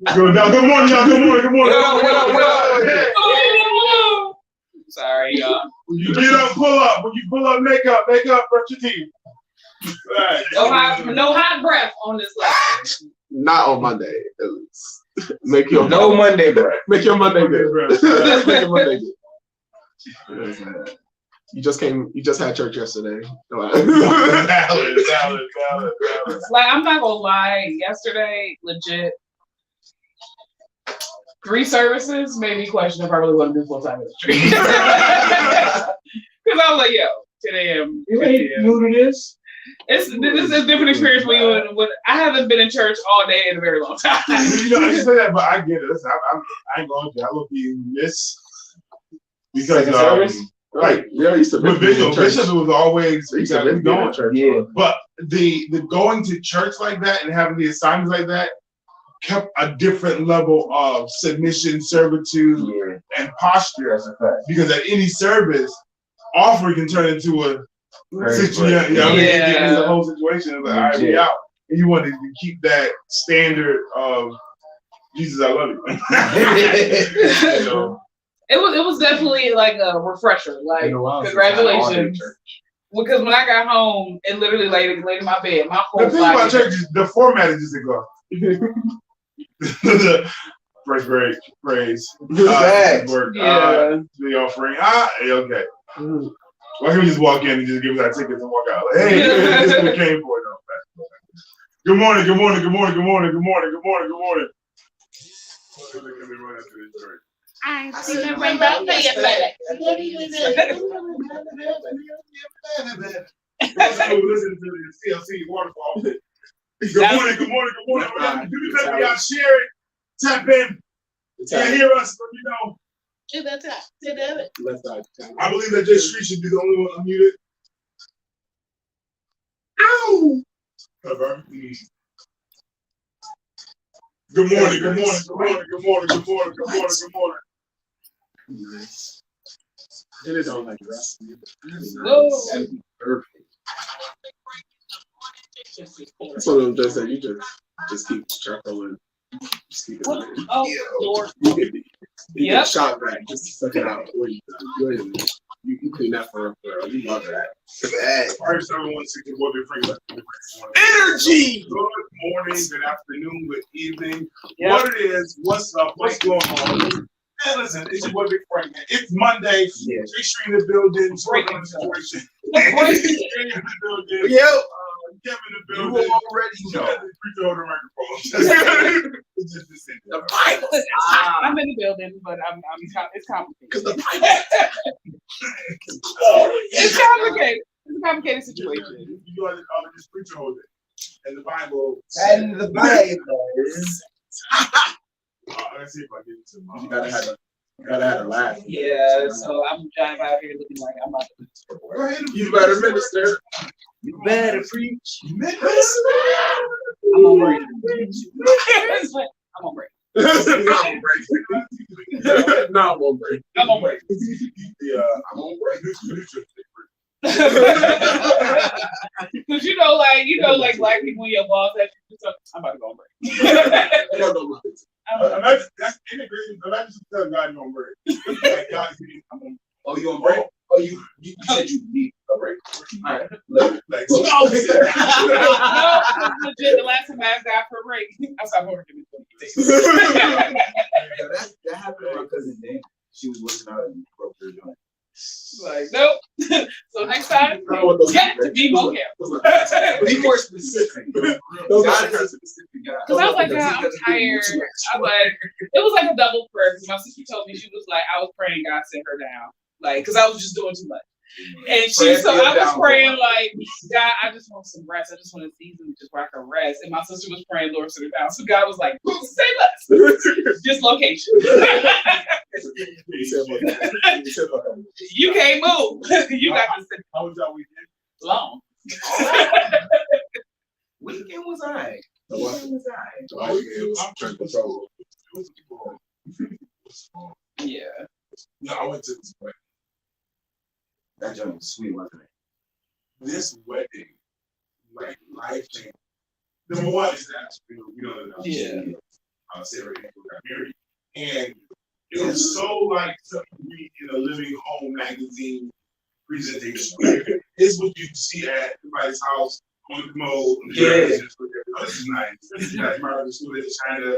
Good morning, y'all. Good morning. What up? Sorry, y'all. When you get up, pull up. When you pull up, make up, brush your teeth. Right. No hot breath on this list. Not on Monday, at least. Make your Monday breath. Make your Monday good. Make your Monday good. You just had church yesterday. Valid. Like, I'm not gonna lie, yesterday, legit, 3 services made me question if I really want to do full-time ministry. Because I was like, yo, 10 a.m. You know what it is? This is a different experience when I haven't been in church all day in a very long time. You know, I say that, but I get it. Listen, I ain't going to. I look you miss because right. Yeah, used to Bishop was always going church. Yeah. But the going to church like that and having the assignments like that kept a different level of submission, servitude, and posture. Because at any service, offering can turn into a situation. The whole situation is like, all right, we out. And you want to keep that standard of Jesus, I love you. You know? It was definitely like a refresher. Like, congratulations. Because when I got home and literally laid in my bed, my whole the thing about church is the format is just the first grade praise. Work. The offering. Okay. Why can't we just walk in and just give us our tickets and walk out? Like, hey, this is what we came for. No. Good morning. I see the rainbow for your flag. Listen to the CLC waterfall. Good morning. Do me better, y'all share it, tap in, and hear us, you know. To the top. I believe that Jay Street should be the only one unmuted. Ow! Good morning. Nice. It is all like rest. Perfect. That's one of them jokes that you just keep chuckling. Just keep it Lord. You get shot back just to suck it out. You clean that for real. You love that. First, everyone, Energy! Good morning, good afternoon, good evening. Yep. What it is, what's up, what's going on? Hey, listen, it's your boy Big Frank. It's Monday. Big Street in the building. Breaking the situation. Street in the building. Yep. Kevin in the building. You already know. Preacher hold the microphone. The Bible. I'm in the building, but it's complicated. Because the Bible. It's complicated. It's a complicated situation. You are this preacher hold it. And the Bible. And the Bible is. Let's see if I get it to You gotta have a laugh. Yeah, so I'm driving out here looking like I'm about to. You better minister. You better preach. I'm on break. I'm on break. No, I'm on break. I'm on break. Yeah, I'm on break. Because like black people in your boss, I'm about to go on break. Imagine that's integrating. Imagine telling God you're on break. Like, God, Oh, you on break? Oh, you said you need a break. All right. Like, no, legit. The last time I asked God for a break, I stopped working in 20 days. That happened to my cousin Dan. She was working out and broke her joint. Like, nope. So next time, get to be more careful. Be more specific. God is a specific guy. Because I was like, God, I'm tired. I'm like, it was like a double prayer. My sister told me, she was like, I was praying God sent her down. Like, because I was just doing too much. And I was praying like, God, I just want some rest. I just want a season just where I can rest. And my sister was praying, Lord, sit her down. So God was like, say less. Just location. You can't move. You got to sit. How was y'all weekend? Long. Weekend was all right. I'm trying to control. Yeah. No, I went to this wedding. That joint was sweet, wasn't it? This wedding, like life changing. Number one is that we don't know. Yeah. Sarah and April got married. And it was so like something you read in a living home magazine presentation. It's what you see at everybody's house on the commode. Oh, this is nice. This is nice. Marvelous school in China.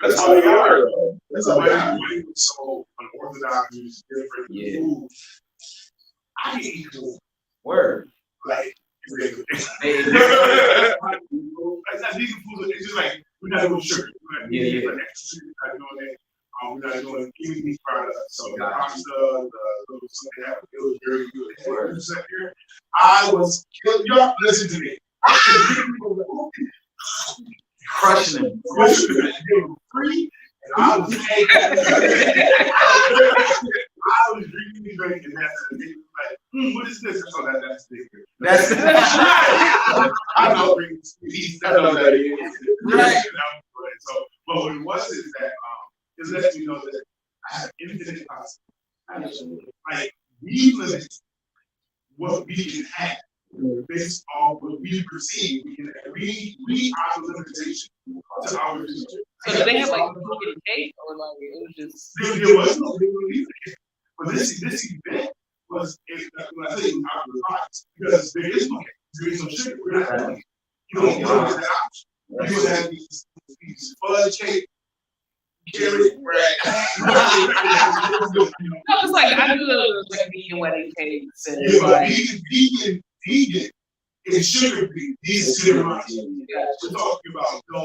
That's how they are. That's how they are. So unorthodox, different food. I can eat food. Word. Like, regular. It's not vegan food. It's just like, we're not doing sugar. We're not doing extra sugar. We're not doing that. We're not doing any of these products. So the pasta, the little something they have, it was very good. I was killing y'all. Listen to me. Crushing it. Free, and I was I was drinking these drinks, and that's like, what is this? So that's sticker. That's I know drinking speed. I know that is. Right. So, but what it was is that it lets me know that I have infinite possibility. Like we limit what we can have based on what we perceive. We are the limitation to our future. So did they have like a cake or like it was just? There was no but this event was when I say out of the box because there is no sugar. We're not doing it. You don't get that option. You would have these fudge cake. Carrot bread. No, it's like I knew it was like vegan wedding cakes and like vegan is sugar free. These ceremonies. We're talking about no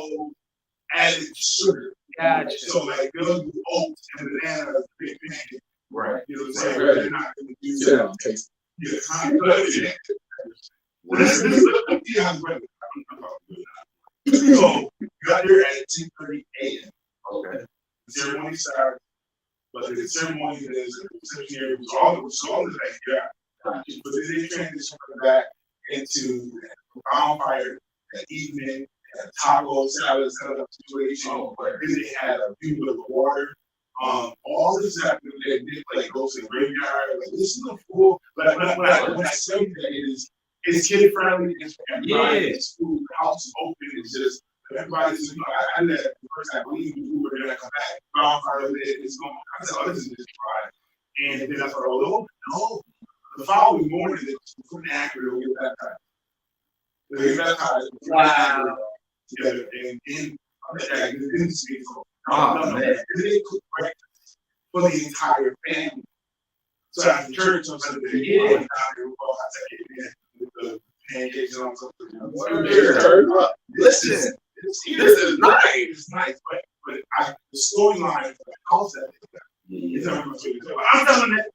added sugar. Gotcha. So like they'll do oats and bananas, big pancake. right. You know what I'm saying? They're not going to do that. This is so we got there at 10:30 a.m. Okay. The ceremony started, but the ceremony is the reception area was all the things, yeah. But then they transitioned back into bonfire that evening, taco salad set up situation. Then they had a view of the water. All this happened. They did like ghost and graveyard. Like this is a full. Like when I say that it's kid friendly. It's everybody. It's food. The house is open. It's just. Everybody's, I let the first time believe we were gonna come back. Bonfire is going. I said, this is just dry. And then I thought, no. The following morning, they couldn't accurate we got baptized. They baptized. Wow. Together and then speak. Man. They cooked breakfast for the entire family. So at the church on Sunday, with the pancakes and all something. Listen. This is nice. It's nice, but the storyline for the house that is I'm telling it.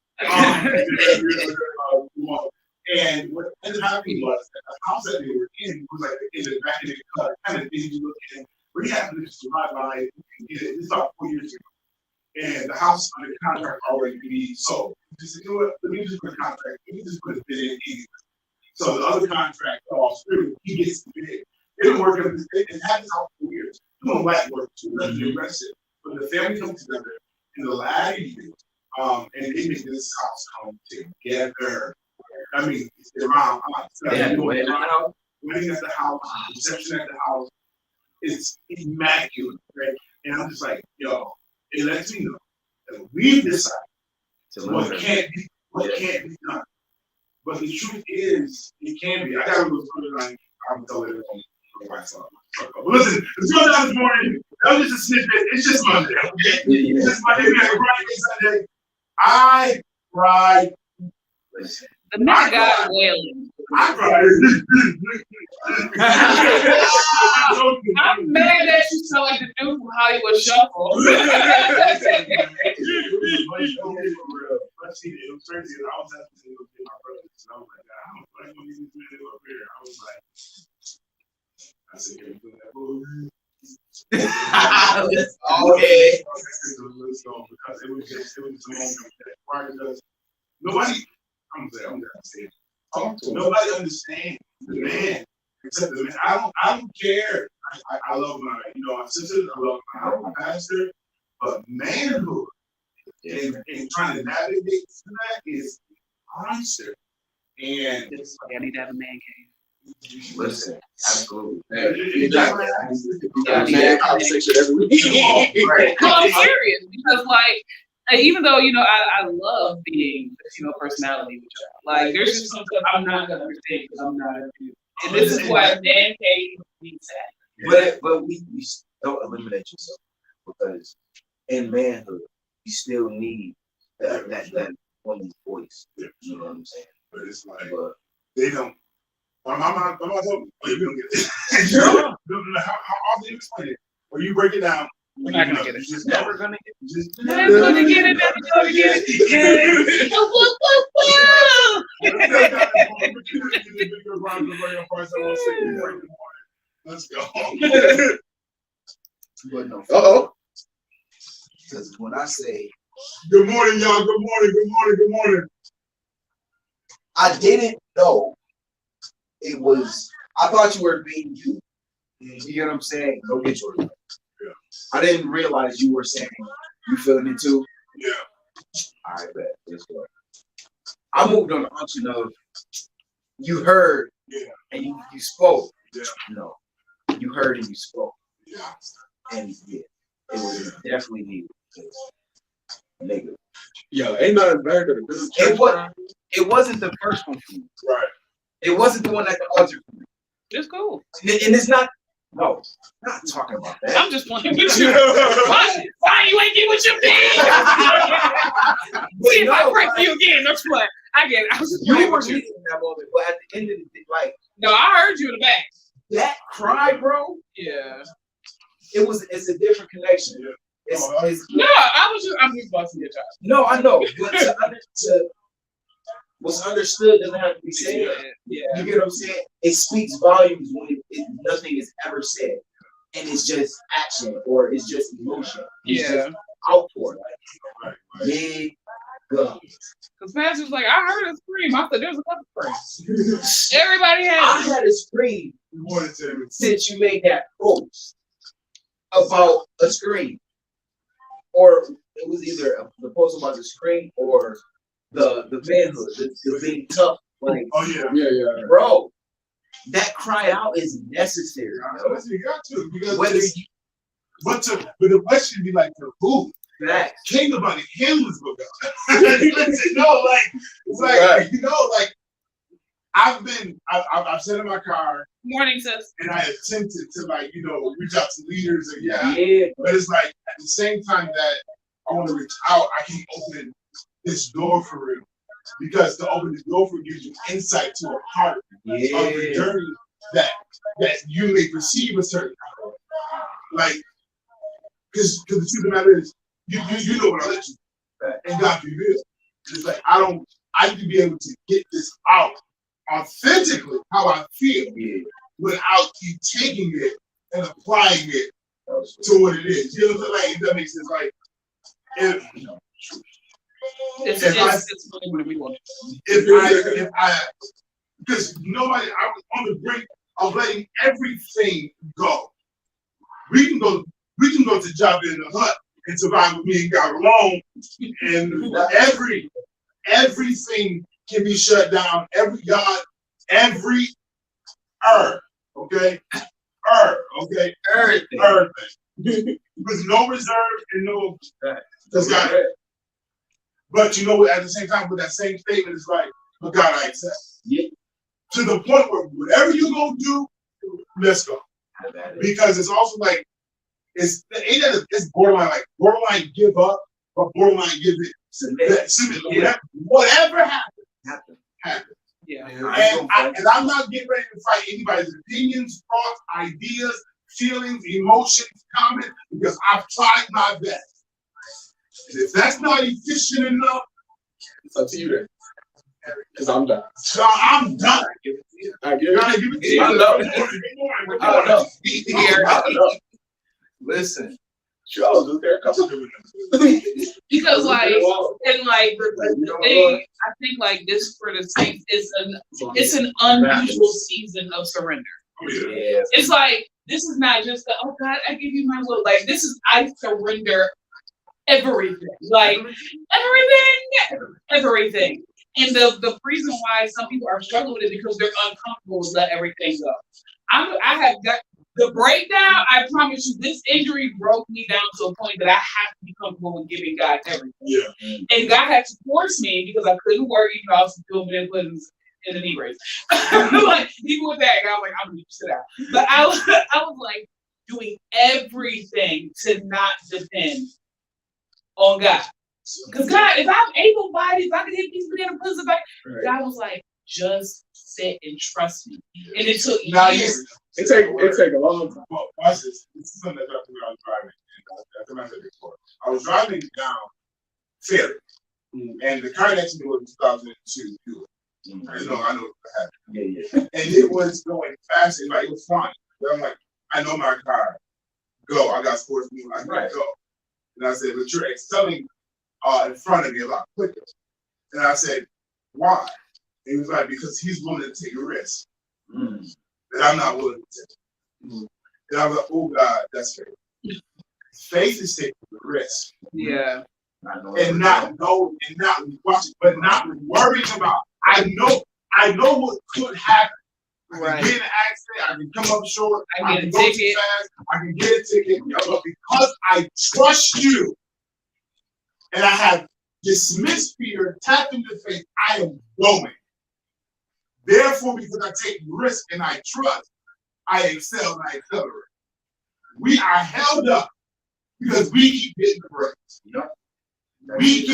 And what ended up happening was that the house that they were in was like in the back of the cut, kind of thing you look at. We had to just ride by it and get it. This is about 4 years ago. And the house under contract already be sold. Just said, you know what? Let me just put a contract. Let me just put a bid in anyway. So the other contract falls through. He gets the bid. They've been working, and had this house for years, doing light work too, nothing aggressive. But the family comes together in the latter years, and they make this house come together. I mean, it's their mom. Wedding at the house, reception at the house. It's immaculate, right? And I'm just like, yo, it lets me know that we've decided what can't be done. But the truth is, it can be. I got a little storyline. I'm telling everything. But listen, let's go down this morning. That was just a snippet. It's just Monday, okay? It's just Monday. We have a Friday, Sunday. I cried. The man got wailing. I cried. I'm mad that you sound like the dude from Hollywood Shuffle. I said, can we put that movie? Okay. Because it was just a moment that because nobody, I'm gonna say it. Nobody understands the man except the man. I don't care. I love my, my sisters, I love my pastor, but manhood and trying to navigate through that is a monster. And I need to have a man cave. Listen, absolutely. Conversation every week. Right. No, I'm serious because, like, even though I love being a female personality with y'all, like, there's just some stuff I'm not gonna understand because I'm not a dude. And this is why Dan K needs that. But we don't eliminate yourself because in manhood you still need that woman's voice. You know what I'm saying? But it's like they don't. I'm not talking. We don't get it. How often do you explain it? Or you break it down? We're not gonna get it. You just Never gonna get it. Just Never gonna get it. Never gonna get it. Let's go. But no. Uh-oh. Because when I say Good morning, y'all. Good morning. Good morning. Good morning. I didn't know it was, I thought you were being you. You get what I'm saying? Go get yours. Yeah. I didn't realize you were saying you feeling it too. Yeah. All right, bet. Let's go. I moved on the unction of you heard and you spoke. Yeah. No, you heard and you spoke. Yeah. And yeah, it was definitely needed. Nigga. Yo, ain't nothing better than a good church. It wasn't the first one for me. Right. It wasn't the one at the altar for me. It's cool. And it's not, no, not talking about that. I'm just playing with you. Why you ain't get with your man? See if I pray for you again. That's what I get it. I was just You playing were with you. leading in that moment, but at the end of the day, like, No, I heard you in the back. that cry, bro, Yeah. it's a different connection. Yeah. It's No, I'm just busting your child. no, I know, but to what's understood doesn't have to be said. Yeah. You get what I'm saying? It speaks volumes when nothing is ever said, and it's just action or it's just emotion. It's just outpour. Right. Big guns. Because Pastor's like, I heard a scream. I said, there's a couple screams. Everybody I had had a scream Good morning, Timmy. since you made that post about a screen, or it was either the post about the screen or the manhood, the being tough. Like, Oh yeah. Yeah. bro, that cry out is necessary. Yo. Listen, you got to because Whether you but the question be like for who? that King about him was book up. It's like I've sat in my car morning, sis. and I attempted to reach out to leaders and yeah, but it's like at the same time that I want to reach out, I can open this door for real. Because to open this door for gives you insight to a part of the journey that you may perceive a certain kind of. Like, because the truth of the matter is, you know what I let you do. And God reveals. It's like I need to be able to get this out authentically how I feel without you taking it and applying it to what it is. You know what I'm saying? Like, if that makes sense. Like, It's funny when we want. if I because nobody, I'm on the brink of letting everything go. We can go to Jabba in the hut and survive with me and God alone, and everything can be shut down. Every God, every okay, everything. With no reserve and no. That's God. But you know what? At the same time, with that same statement, it's like, but God, I accept. Yeah. To the point where whatever you're gonna do, let's go. Because it's also like it's borderline give up, but borderline give it. Submit. Whatever happens. Yeah. And I'm not getting ready to fight anybody's opinions, thoughts, ideas, feelings, emotions, comments, because I've tried my best. And if that's not efficient enough, It's up to you then. Because I'm done. so I'm done. I get You it. gotta give it to you. I know. I know. Listen, Sure, I was just there a couple of minutes. Because like the thing, I think like this for the Saints it's an unusual season of surrender. yeah, It's like this is not just the oh God, I give you my will. Like this is I surrender everything. Like everything. And the reason why some people are struggling with it because they're uncomfortable with let everything go. I have got the breakdown. I promise you, this injury broke me down to a point that I have to be comfortable with giving God everything. Yeah. And God had to force me because I couldn't work, even though I was filming and putting in the knee brace. Like even with that, God was like, I'm gonna sit out. But I was like doing everything to not depend on God. Because God, if I'm able bodied, if I could hit these banana pussies back, God was like, just sit and trust me. And it took years. It take a long time. Well, watch this. This is something that happened when I was driving. That's what I said before. I was driving down Ferry, and the car next to me was 2002 Buick. I know what happened. Yeah. And it was going fast, and like it was fine. But I'm like, I know my car. Go. I got sports move. I can go. And I said, but you're excelling in front of me a lot quicker. And I said, why? And he was like, because he's willing to take a risk that I'm not willing to take. And I was like, oh God, that's faith. Faith is taking the risk. Yeah. And not watching, but not worrying about. I know what could happen. I can get in an accident, I can come up short, I can go too fast, I can get a ticket, but because I trust you and I have dismissed fear, tapped into faith, I am going. Therefore, because I take risk and I trust, I excel and I accelerate. We are held up because we keep getting the breaks. We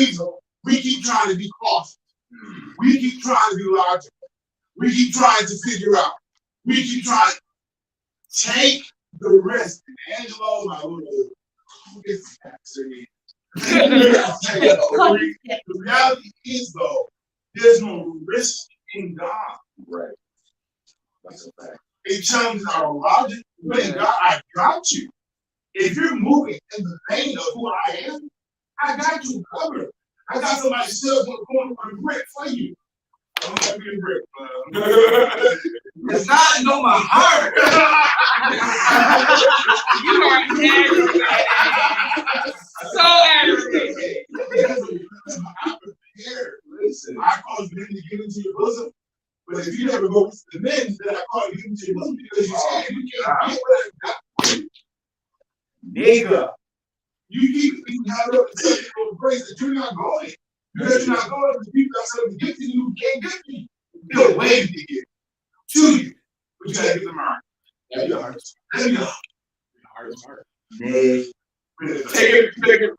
keep trying to be cautious. We keep trying to be logical. We keep trying to figure out. We keep trying to take the risk. And Angelo, my little the reality is, though, there's no risk in God. Right. That's a fact. It challenges our logic. But in God, I got you. If you're moving in the vein of who I am, I got you covered. I got somebody still going for the brick for you. I don't have to be a brick. Because God know my heart. You are aggravated. So aggravated. I'm prepared. Listen, I caused men to get into your bosom. But if you never go to the men, then I call you into your bosom because you say you can't get what I got for you. Nigga. You keep being held up in such a grace that you're not going. Because you're not going to the people that's going to get to you who can't get to you. They'll wave to get to you. But you gotta get them out. That's your heart. That's your heart. Heart. Take it.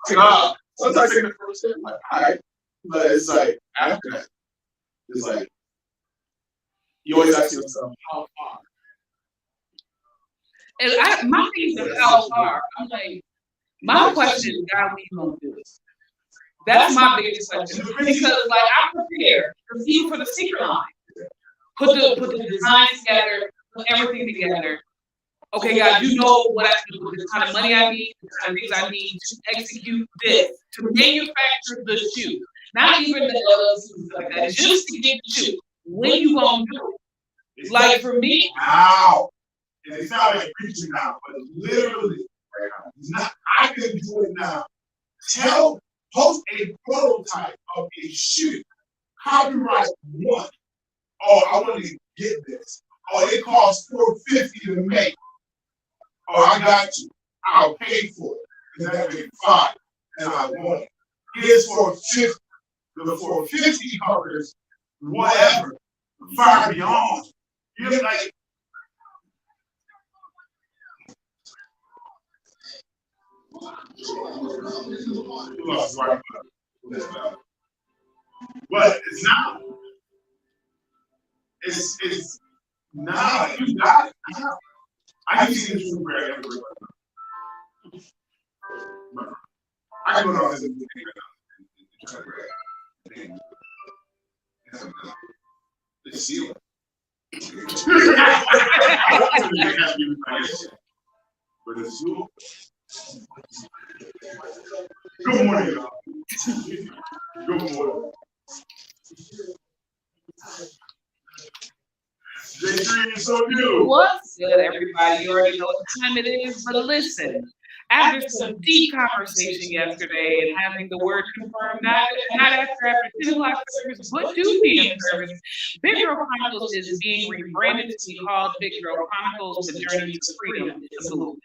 Sometimes take the first step, like, all right. But it's like, after that, it's like, you always ask yourself, how far? And my thing is how far. I'm like, my question is, God, what you gonna do? That's my biggest question. Because like I'm prepared, even for the secret line. Put the designs together, put everything together. Okay, God, you know what I do with the kind of money I need, the kind of things I need to execute this, to manufacture the shoe. Not even the LLCs like that, just to get the shoe. When you gonna do it? Like for me, ow. And it sounds like preaching now, but literally, not, I can do it now. Post a prototype of a shoe. Copyright 1. Oh, I want to get this. Oh, it costs $450 to make. Oh, I got you. I'll pay for it. Because that makes $5, and I want it. Here's $450. The $450 covers whatever. Far beyond. You're like. But it's not. It's not. You got it now. I can see this from where everywhere. I can go down this and the ceiling. But it's cool. Good morning, y'all. Good morning. J3 is so new. what's good, everybody? You already know what time it is, but listen. After some deep conversation yesterday and having the word confirmed, not after 10 o'clock service, but 2 p.m. service, Big Girl Chronicles is being rebranded to be called Big Girl Chronicles: The Journey to Freedom. It's a movement.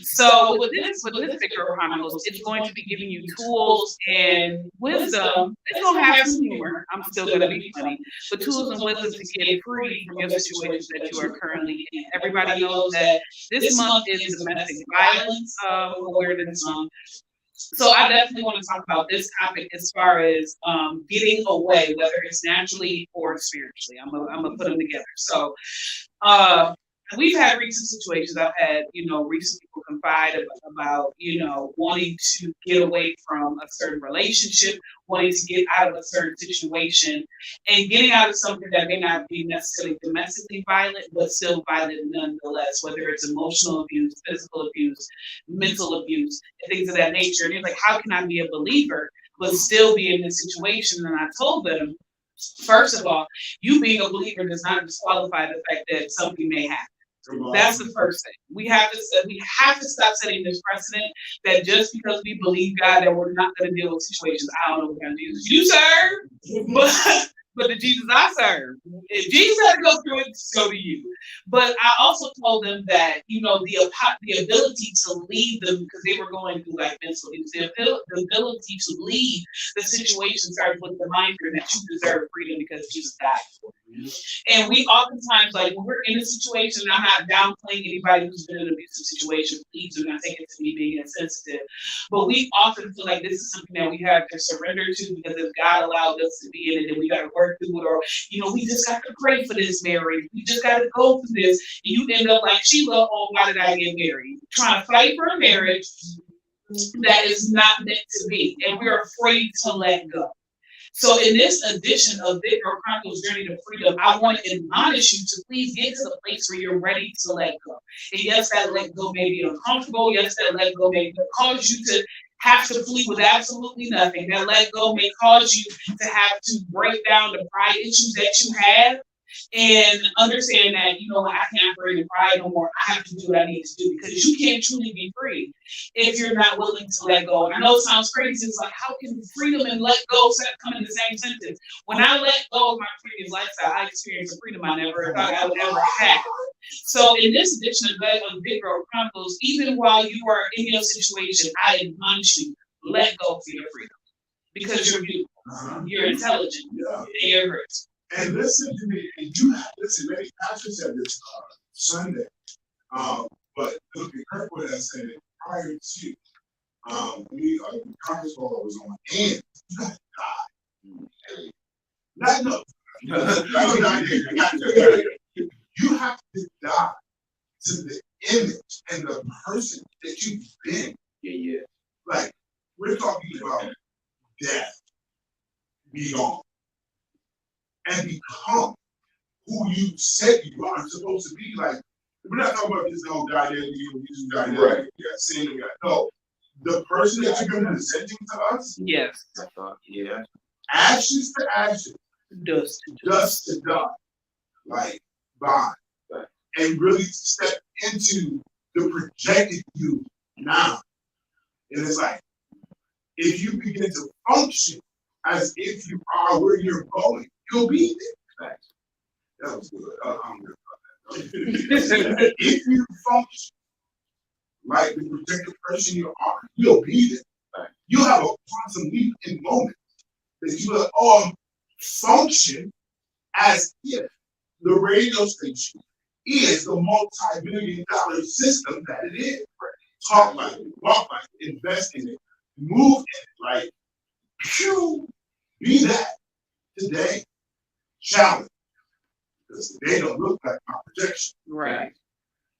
So with this Big Girl Chronicles, it's going to be giving you tools and wisdom. It's going to have some humor. I'm still going to be funny, but tools and wisdom to get free from your situations that you are currently in. Everybody knows that this month is Domestic Violence Awareness Month. So I definitely want to talk about this topic as far as getting away, whether it's naturally or spiritually. I'm gonna put them together. So we've had recent situations. I've had, recent people confide about, wanting to get away from a certain relationship, wanting to get out of a certain situation, and getting out of something that may not be necessarily domestically violent, but still violent nonetheless, whether it's emotional abuse, physical abuse, mental abuse, and things of that nature. And it's like, how can I be a believer but still be in this situation? And I told them, first of all, you being a believer does not disqualify the fact that something may happen. That's the first thing. We have to stop setting this precedent that just because we believe God that we're not going to deal with situations. I don't know what kind of Jesus you serve, but the Jesus I serve, if Jesus had to go through it, so do you. But I also told them that, the ability to lead them, because they were going through like mental abuse, the ability to leave the situation started with the mindset that you deserve freedom because Jesus died for you. And we oftentimes, like, when we're in a situation, and I'm not downplaying anybody who's been in an abusive situation, please do not take it to me being insensitive. But we often feel like this is something that we have to surrender to, because if God allowed us to be in it, then we got to work through it, or we just got to pray for this marriage. We just got to go through this. And you end up like Sheila, oh, why did I get married? Trying to fight for a marriage that is not meant to be, and we're afraid to let go. So in this edition of Big Girl Chronicles Journey to Freedom, I want to admonish you to please get to the place where you're ready to let go. And yes, that let go may be uncomfortable. Yes, that let go may cause you to have to flee with absolutely nothing. That let go may cause you to have to break down the pride issues that you have, and understand that, I can't bring the pride no more. I have to do what I need to do, because you can't truly be free if you're not willing to let go. And I know it sounds crazy. It's like, how can freedom and let go come in the same sentence? When I let go of my previous lifestyle, I experienced a freedom I never thought I would ever have. So in this edition of Big Girl Chronicles, even while you are in your situation, I admonish you, let go for your freedom, because you're beautiful, you're intelligent, and you're great. And listen to me, and many pastors said this Sunday, but look, be careful that I said it prior to the conference call was on, and you got to die. You have to die to the image and the person that you've been. Yeah. Like, we're talking about death, be gone, and become who you said you are supposed to be. Like, we're not talking about this whole guy that you guy that right. Seeing the guy. No, the person that you've been presenting to us. Yes. Yeah. Ashes to ashes, Dust to dust. Like, bond. Right. And really step into the projected you now. And it's like, if you begin to function as if you are where you're going, you'll be there. Right. That was good. I'm good about that. If you function like the projected person you are, you'll be there. Right. You'll have a quantum leap in moments that you will function as if the radio station is the multi-billion-dollar system that it is. Right. Talk like it, walk like it, invest in it, move in it, like, phew, be that today. Challenge. Because they don't look like my projection. Right.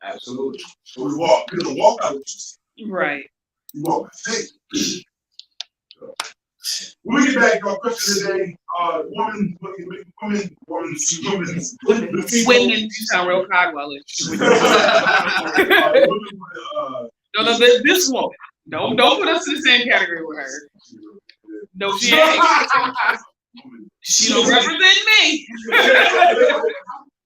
Absolutely. So we don't walk out what you see. Right. We walk by faith. When we get back to our question today, women. You sound real Codwellish. No, this woman. Don't put us in the same category with her. No, she ain't. She don't represent me.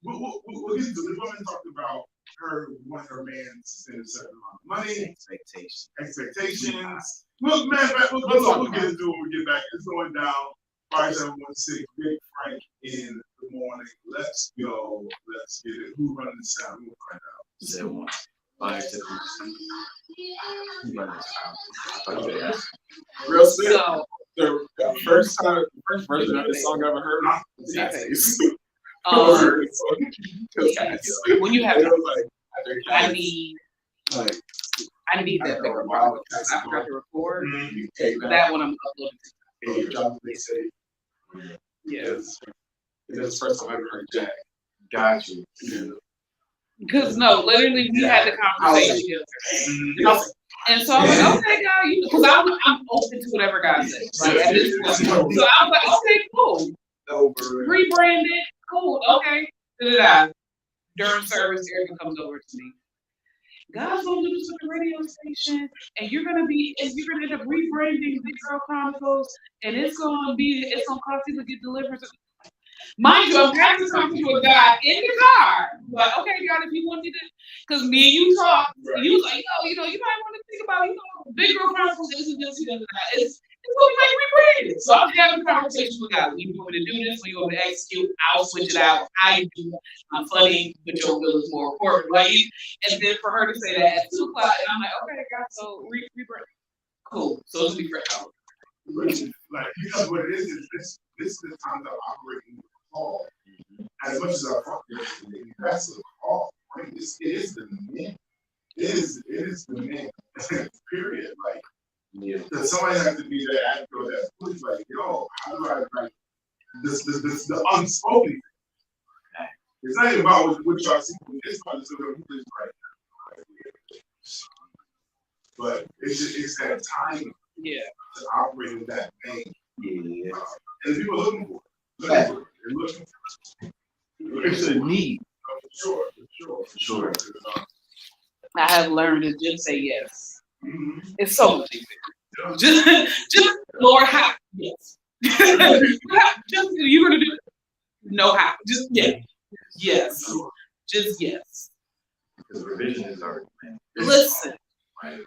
We'll get to the women talked about her wanting her man to spend a certain amount of money, expectations. We'll get into it when we get back. It's going down. 5716 Big Frank in the morning. Let's go. Let's get it. Who's running the sound? We'll find out. 715. Real simple. So, The first version of this song I ever heard was Cat's. when you have, I I need like that bigger problem. I forgot to record. That one I'm uploading. They say, Yes. it's the first time I ever heard Jack. Got you. Because no, literally we had the conversation. And so I was like, okay, God, because I'm open to whatever God says. Like at this point. So I was like, okay, cool. Rebranded, cool, okay. Da-da-da. During service, Erica comes over to me. God's gonna do this with the radio station, and you're gonna end up rebranding Big Girl Chronicles, and it's gonna cost you to get delivered. Mind you, I'm having this conversation with God in the car. Like, okay, God, if you want me to, because me and you talk, you was like, you might want to think about, Big Girl Chronicles this and this and that. It's gonna be like rebranded. So I'm having a conversation with God. When you want me to do this, when you want me to execute, I'll switch it out. I'm funny, but your will is more important. Like, and then for her to say that at 2 o'clock, and I'm like, okay, God, so rebrand. Cool. So it's be fresh out. Like, because what it is this is the time that I'm operating with Paul. As much as I fuck this, that's the call. Right? It is the man. It is the man. Period. Like, because somebody has to be there after that push. Like, yo, how do I like this the unspoken thing? It's not even about what y'all see. It's about the right. But it's that time. Yeah. To operate in that vein. Yeah. And people are looking for it. They're looking for it. It's a need. For sure. I have learned to just say yes. Mm-hmm. It's so much easier. Just Lord, how? Yes. Just you're gonna do it. No how. Just yes. Yes. Just yes. Because revision is already planned. Listen. Right.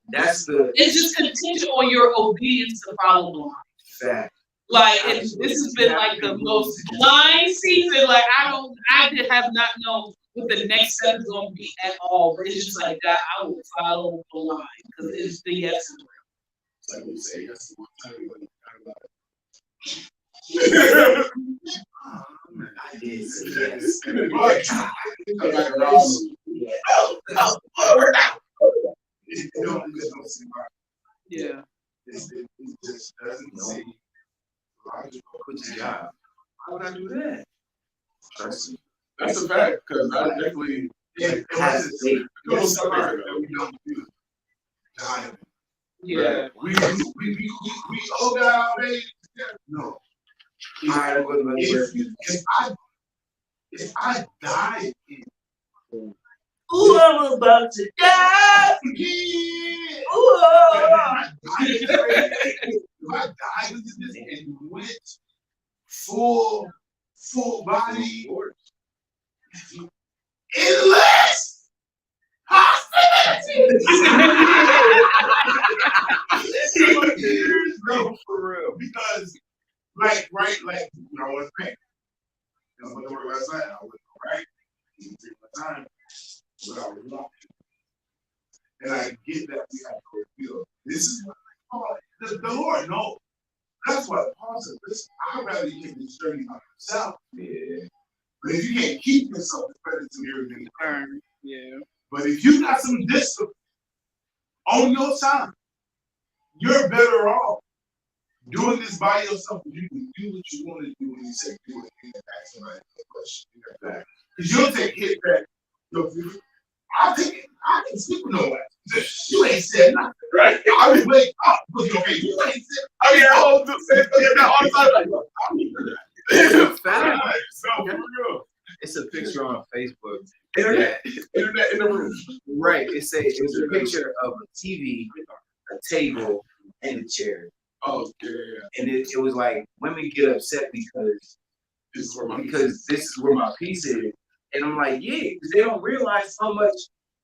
That's the It's just contingent on your obedience to follow the line. fact. Like, and this has been like the most blind season. Like, I have not known what the next step is going to be at all. But it's just like that. I will follow the line because it's the yes and It's like we say, that's the one time we I did say yes. Come back around. It don't seem like yeah. it just doesn't seem logical. Quit your job. Why would I do that? Trust me. That's a fact, because I definitely it was something that we don't do. Dying. Yeah. We all got our age. No. If I died in Ooh, I'm about to die again. Ooh. If I died with this and went full body, endless hostility. No, for real. Because, like, when I was paying, I went to work last night. I was right. Didn't take my time. What I was wanting. And I get that we have to feel. This is what the Lord knows. That's what Paul said. Listen, I'd rather you take this journey by yourself. Yeah. But if you can't keep yourself, it's better to hear everything. Yeah. But if you got some discipline on your side, you're better off doing this by yourself. You can do what you want to do when you say do it. You can ask somebody a question. Because you'll take hit back. I can speak with no one. You ain't said nothing, right? I was waiting up. Okay, you ain't said. I mean, I was just saying that all the time. I mean, so for real. It's a picture on Facebook. Internet in the room. Right. It's a picture of a TV, a table, and a chair. Oh yeah. And it was like women get upset because this is where my piece is, And I'm like, yeah, because they don't realize how much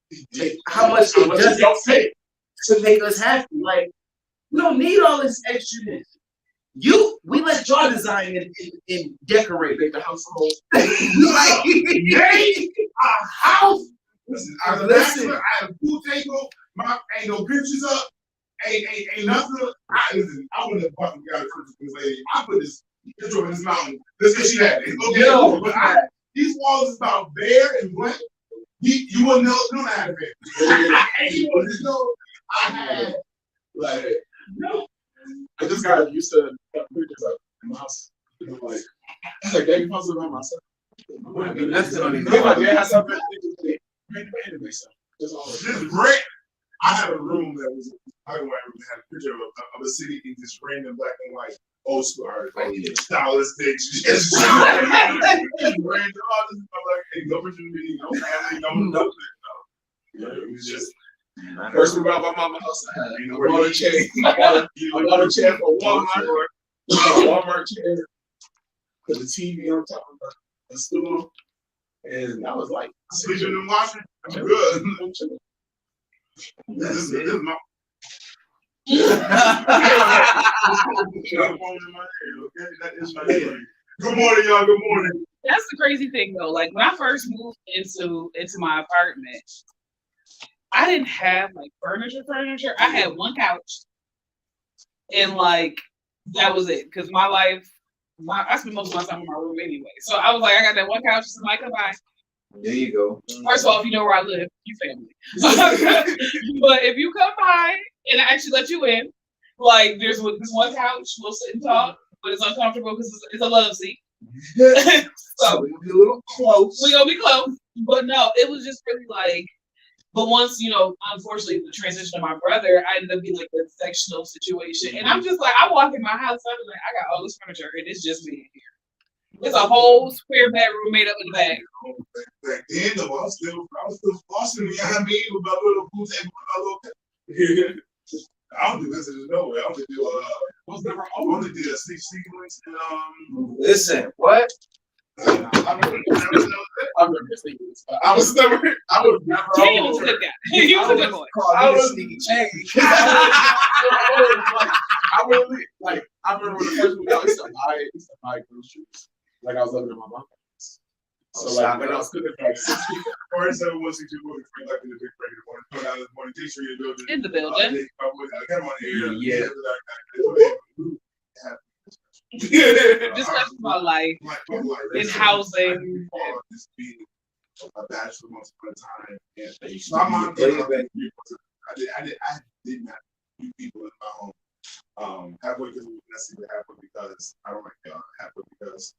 it does to make us happy. Like, we don't need all this extraness. We let y'all design and decorate Make the household. like, A house. Listen, I was a bachelor. I had a pool table. Ain't no pictures up. Ain't nothing. I wouldn't have fucking got a picture of this lady. I put this picture of this mountain. This because she had it. Okay, Yo. but these walls is about bare and blank. You wouldn't know. You don't have it. You wouldn't know. I had Like, no. I just got used to pictures of my house. And I'm like, dang, you supposed to by myself. My dad has something. Anyway, so just all This rent. I had a room that was. I had a picture of a city in this random black and white old school art, like stylistic. Just random. All this, I'm like, hey, no picture of me, no family, no nothing. No. It was just. first move out my mama's house. I bought a chair. I bought a chair for Walmart. A Walmart chair. Put the TV on top of the stool. And I was like, Sleeping and watching. I'm good. This is my. That is my head. Good morning, y'all. Good morning. That's the crazy thing though. Like when I first moved into my apartment, I didn't have like furniture. I had one couch, and like that was it. Because my life, I spent most of my time in my room anyway. So I was like, I got that one couch. Somebody come by. there you go. First of all, if you know where I live, you family. But if you come by and I actually let you in, like there's this one couch, we'll sit and talk, but it's uncomfortable because it's a love seat. So we'll be a little close. we gonna be close. But no, it was just really like, but once, unfortunately the transition of my brother, I ended up being like a sectional situation. And I'm just like, I walk in my house, I'm like, I got all this furniture and it's just me in here. It's a whole square bedroom made up in the back. Back then, though, I was still flossing, you know what I mean? With my little pool table, with my little. I don't do visitors nowhere. I only do a sleep sequence and Listen, what? I was never. He was a good guy. He was a good boy. I was sneaky change. I remember when the first movie out, I used to buy groceries. Like I was living in my mom's house. So like when I was cooking for like 6 people. 47-162 movie free like in the big break in the morning. Put out this morning. Take sure you're building. In the building. I got him on air. Yeah. Discuss my life in housing. Just being a bachelor once upon a time. And my mom did I did not do people in my home. Halfway because we were necessarily halfway because I don't like halfway because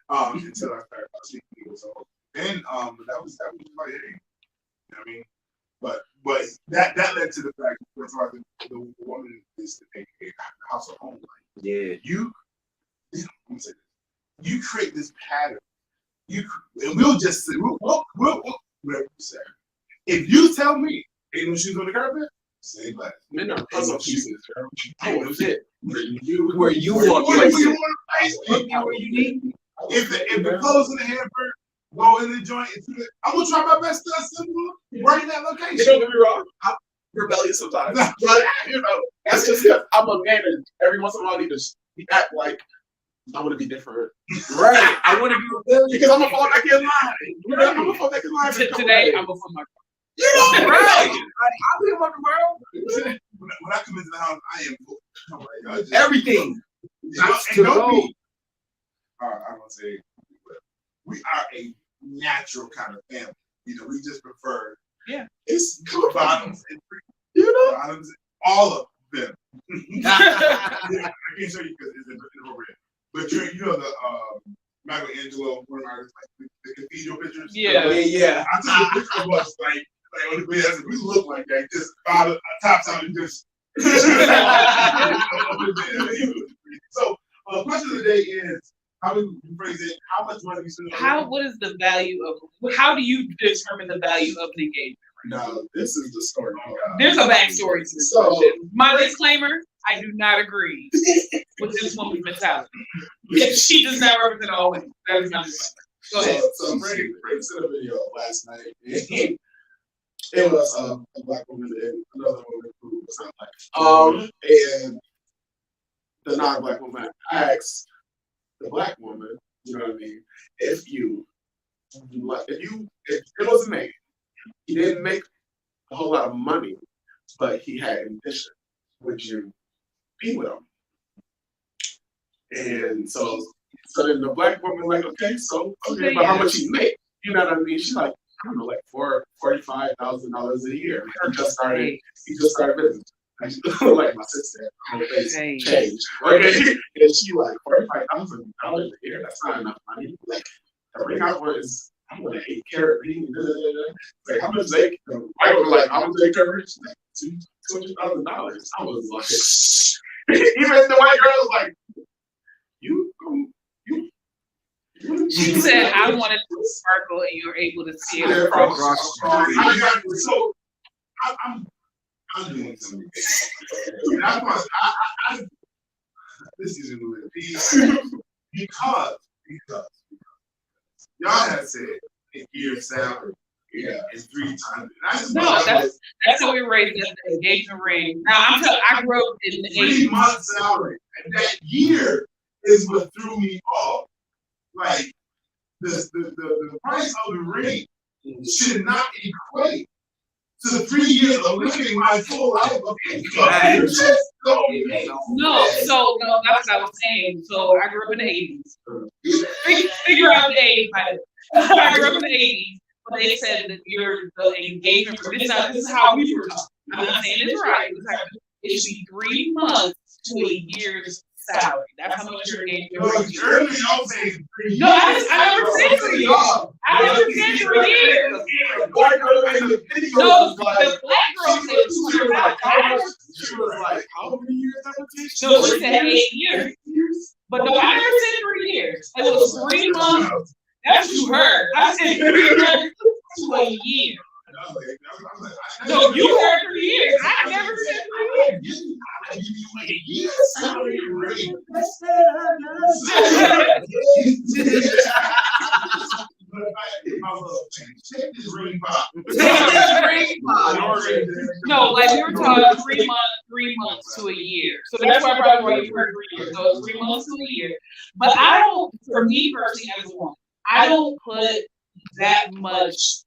until I started seeing people. So then that was like, hey, you know what I mean? But that led to the fact that the woman is to make a house of home. Like, Yeah. you create this pattern. And we'll just say, we'll whatever you say. If you tell me ain't no shoes on the carpet, say glass. Men are puzzle pieces. Oh shit. Where you want Where places. you want Where you need. If the clothes in the hamper go in the joint, I'm gonna try my best to assemble right in that location. Don't get me wrong. I'm rebellious sometimes. But that's just because I'm a man and every once in a while I need to act like I want to be different. Right. I want to be rebellious. Because I'm a fall back in line. I'm a fall back in line. Today, I'm gonna put my. You know, Right. I live on the world. When I come into the house, I am full. Everything. Don't be. I'm gonna say we are a natural kind of family. We just prefer. Yeah. It's bottoms and bottoms, all of them. I can't show you because it's inappropriate. But the Michelangelo, one of our the cathedral pictures. Yeah. I took a picture of us like on the video. We look like that, just bottom, tops out, and just. So, the question of the day is: how do you phrase it? How much money we spend? What is the value of? How do you determine the value of the engagement? No, this is the story. There's a backstory to this question. My disclaimer: I do not agree with this woman's mentality. She does not represent all women. That is not Go ahead. So Frank sent a video last night. It was a black woman and another woman who was not black. And the non-black woman asked the black woman, you know what I mean, if it was a man, he didn't make a whole lot of money, but he had ambition, would you be with him? And so then the black woman like, okay, but how much he make? You know what I mean? She's like, I don't know, like $45,000 a year. He just started business. Like my sister, her face changed. Okay, and she like $45,000 a year. That's not enough money. Like the ring I was, I'm gonna 8-carat ring. Like how much they? I was like, how much they coverage? Like $200,000. I was like, even the white girl was like, you. She said, I wanted to sparkle, and you were able to see it across. So I'm doing something. This is a little piece because y'all have said a year salary and 3 times. No, that's how we raised the engagement ring. Now I grew up in the 3 months salary, and that year is what threw me off. Like the price of the ring should not equate to 3 years of living my full life of income. No, that's what I was saying. So I grew up in the 80s. Figure out the age. I grew up in the 80s, but they said that the engagement for this is how we were taught. I'm not saying it's right. It should be 3 months to a year's salary. That's how much your engagement is. Earlier, y'all saying 3 years. No, I never said 3 years. I never said 3 years. No, the black girl said 200,000. She was like, how many years that would take? No, she said 8 years. But no, I never said 3 years. It was 3 months. That's what you heard. I said 3 months to a year. No, you heard 3 years. I never said 3 years. I give you a year salary rate. If I was check this ring pop. No, like we were talking 3 months to a year. So that's why I brought why you heard 3 years. So it's 3 months to a year. But I don't, for me personally as a woman, I don't put that much.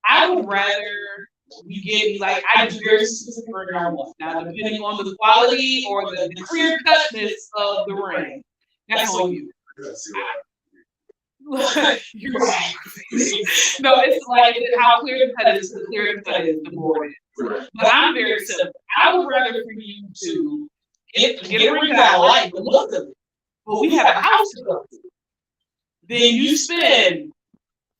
I would rather you give me like I do very specific ring I want. Now depending on the quality or the clear cutness of the ring, that's on you. You're right. No, it's like how clear the cut is, the clearer the cut is, the more it is. But I'm very simple. I would rather for you to get a ring that I like the look of it, but we have a house to go to. Then you spend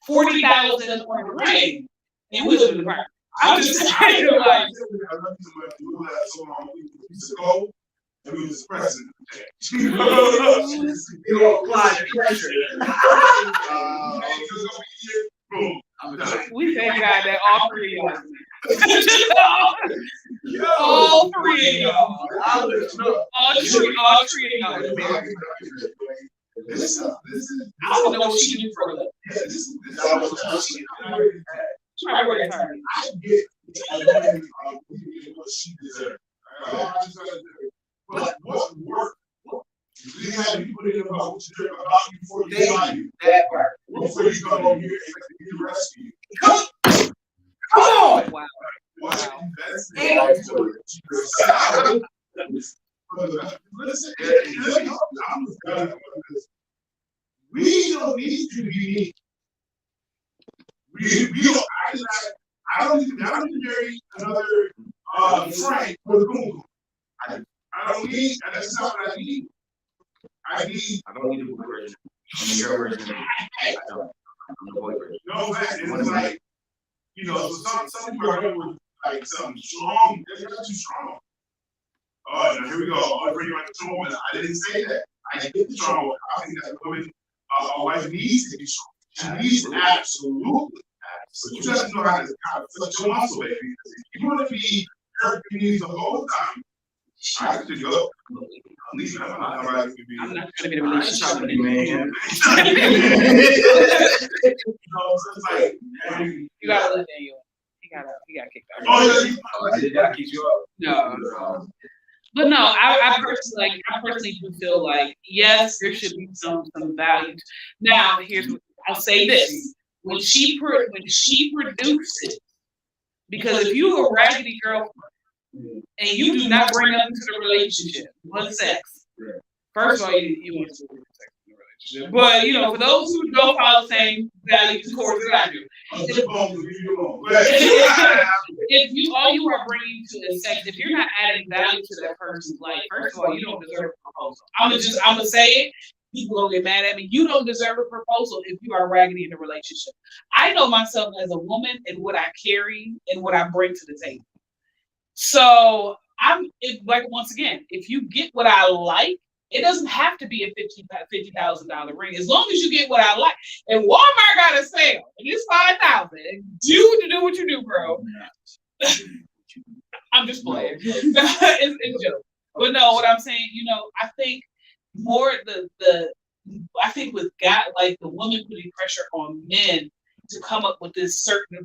$40,000 on a ring, and we live in the ground. I'm just saying, like. And we just press it. You don't apply the pressure. We thank God that all 3 of y'all. All 3 of y'all. All three of y'all. This is I don't know what she do for a living. this Try to work hard. I get what she deserves. But what work? Do you have people in about what you about you before you buy you? That part. Before you come over here and get rescued. Come on! Wow. Listen, we don't need to be unique. We don't. I don't need to marry another Frank for the Google. I don't need. That's not what I need. I don't need a boy version. I'm a girl version. I don't. I'm a boy version. No, man. It's like, so some people are with like something strong. They're not too strong. Oh, now here we go. I'll bring you like a strong woman. I didn't say that. I get the strong woman. I think that woman, a wife needs to be strong. She needs absolutely. But you just know how to flex your muscle, baby. If you want to be her needs the whole time, I have to go. At least I'm not trying to be. I'm not trying to be in a I ain't relationship trying to with be anyone. man. So it's like, You gotta let Daniel. He gotta kick that. oh, did that keep you up? No. But no, I personally do feel like yes, there should be some value. Now, here's what I'll say this: when she produces, because if you a raggedy girlfriend and you do not bring up into the relationship one sex, first of all, you want to sex in the relationship. But you know, for those who don't follow the same values course that I do, if you all you are bringing to the sex, if you're not adding value to that person's life, first of all, you don't deserve a proposal. I'm gonna say it. People gonna get mad at me. You don't deserve a proposal if you are raggedy in a relationship. I know myself as a woman and what I carry and what I bring to the table. So once again, if you get what I like, it doesn't have to be a $50,000 ring. As long as you get what I like. And Walmart got a sale, and it's $5,000. Do what you do, bro. I'm just playing. It's a joke. But no, what I'm saying, you know, I think more I think with God, like the woman putting pressure on men to come up with this certain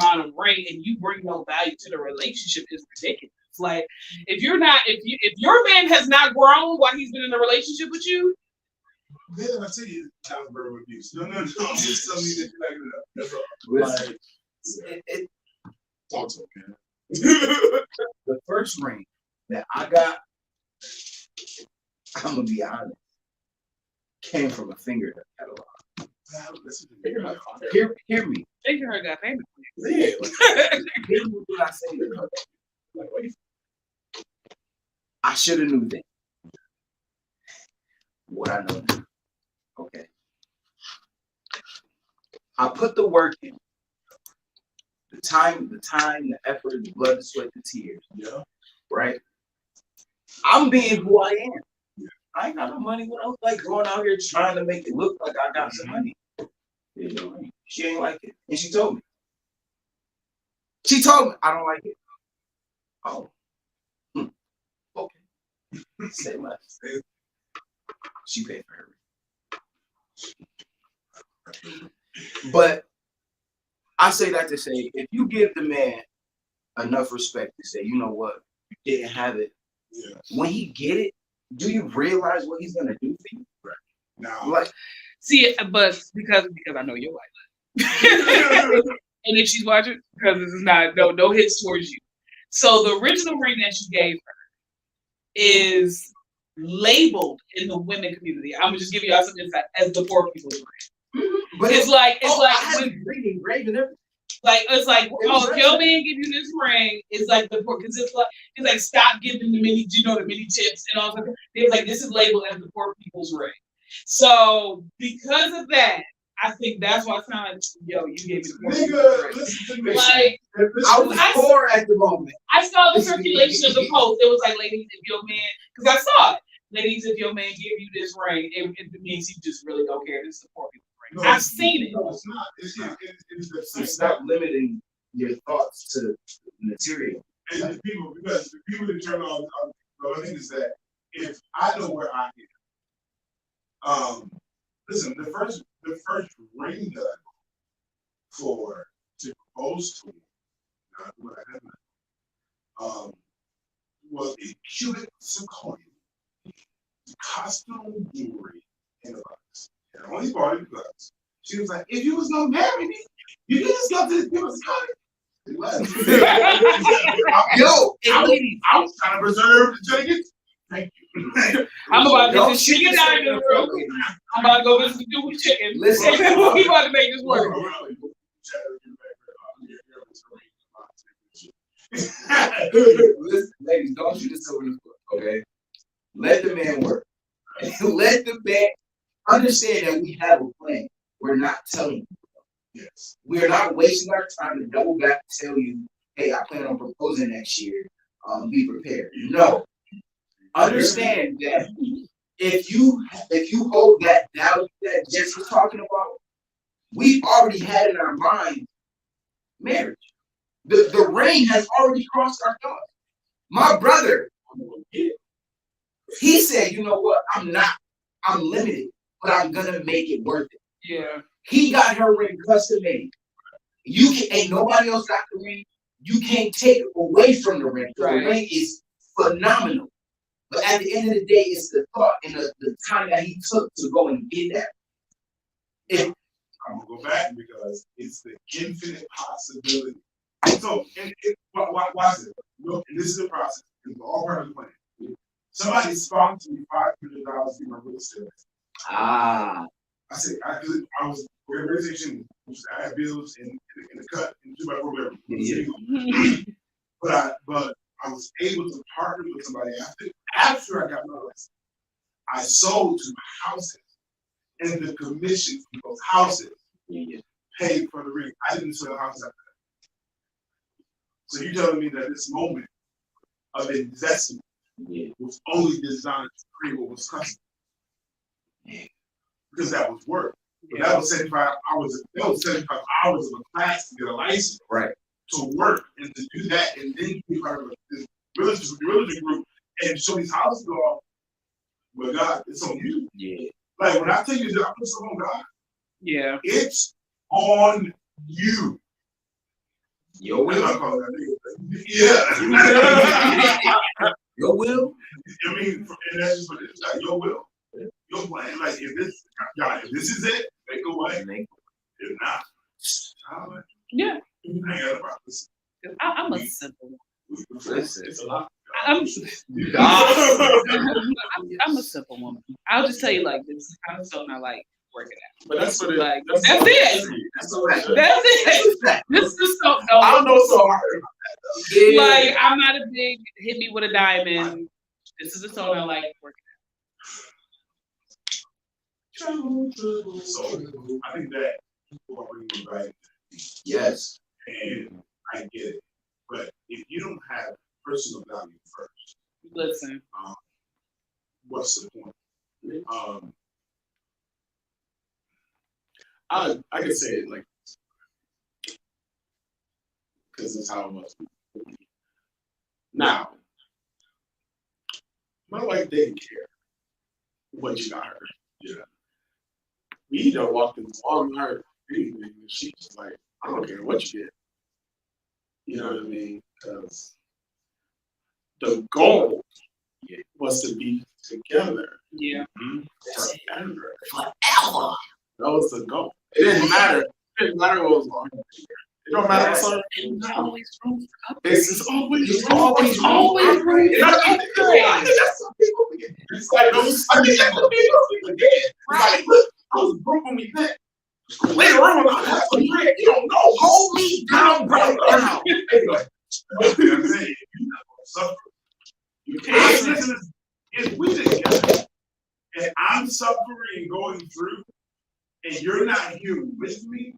amount of ring, and you bring no value to the relationship is ridiculous. Like if your man has not grown while he's been in a relationship with you, then I tell you, child verbal abuse. No. Just tell me that you like it. That's all. Listen, Talk to him, man. the first ring that I got, I'm gonna be honest, came from a finger catalog. Hear me. they heard that famous. Hear me when I say this. I should have knew that. What I know now. Okay. I put the work in. The time, the effort, the blood, the sweat, the tears. Yeah. Right? I'm being who I am. I ain't got no money when I was like going out here trying to make it look like I got some money. You know, she ain't like it. And she told me. I don't like it. Oh. Okay. Say less. She paid for her. But I say that to say, if you give the man enough respect to say, you know what, you didn't have it. Yeah. When he get it, do you realize what he's gonna do for you? Right. Now, Like, See, but because I know your wife, and if she's watching, because this is not no hits towards you. So the original ring that you gave her is labeled in the women community. I'm gonna just give you all some insight as the poor people's ring. but It's like I when, had reading grave and everything. it's like was if your man give you this ring, it's like the poor because it's like stop giving the mini tips and all that. It's like this is labeled as the poor people's ring. So because of that, I think that's why it's kind of like, yo, you gave me the poor people's nigga, ring. listen to me. Like I was poor at the moment. I saw the circulation of the post. It was like, ladies, if your man, because I saw it. Ladies, if your man give you this ring, it means he just really don't care. This is the poor people's ring. No, I've seen it. No, it's not. It's the So same. stop limiting your thoughts to the material. And the people, because the people that turn on the other thing is that if I know where I am, listen, the first ring that I bought for to propose to me, not what I have now, was a cubic zirconia, costume jewelry in a box. And I only bought it because she was like, if you was gonna marry me, you can just go to the cubic zirconia. It was. I was trying to preserve the chicken. Thank you. I'm about to Don't get this chicken out of the room. I'm about to go visit the dude with chicken. Listen. We about to make this work. Listen, ladies, don't shoot this over the foot, okay? Let the man work. Let the man understand that we have a plan. We're not telling you. Yes. We're not wasting our time to double back and tell you, hey, I plan on proposing next year. Be prepared. No. Understand that if you hold that value that Jess was talking about, we've already had in our mind marriage. The ring has already crossed our thoughts. My brother He said, you know what? I'm limited, but I'm gonna make it worth it. Yeah. He got her ring custom made. Ain't nobody else got the ring. You can't take it away from the ring. Right. The ring is phenomenal. But at the end of the day, it's the thought and the time that he took to go and get that. I'm gonna go back because it's the infinite possibility. So, watch it. Look, and this is the process. It's all part of the plan. Somebody sponsored me $500 to be my real estate. Ah. I said, I was organization. I had bills in the cut in 2x4 whatever. Yeah. But I was able to partner with somebody after I got my license. I sold to houses, and the commission from those houses paid for the ring. I didn't sell houses after that. So you're telling me that this moment of investment was only designed to create what was custom? Because that was work. But that was 75 hours. That was 75 hours of a class to get a license. Right. To work and to do that, and then be part of this religious group and show these houses off. Well, God, it's on you. Yeah. Like when I tell you that I put something on God, Yeah. it's on you. Your will. Yeah. Your will. I mean, and that's just what it's like. Your will. Your plan. Like if this, God, if this is it, make a way. If not, Yeah. I ain't got a problem. I'm a simple one. It's a lot. I'm a simple woman. I'll just tell you like this. I'm still not like working out. But that's what it. Like, That's it. That's it. This is so. No, I don't know so hard. Yeah. Like I'm not a big hit me with a diamond. This is a song I like working So I think that people are bringing it back. Yes. And I get it. But if you don't have personal value first, Listen. What's the point? I can say it like because it's how it must be. Now, my wife didn't care what you got her. Yeah. We don't walk into Walmart, and she's just like, I don't care what you get. You know what I mean? Because the goal was to be together. Yeah. Forever. Forever. That was the goal. It didn't matter. It didn't matter what was going on. It don't matter. There's always room for It's always room. It's always room for upgrade. It's like those. I think that's what people forget. Right. Look, I was broke when we met. Later on, I have to break. You don't know. Hold me down, bro. Anyway, you can't listen. If we together and I'm suffering and going through, and you're not here with me,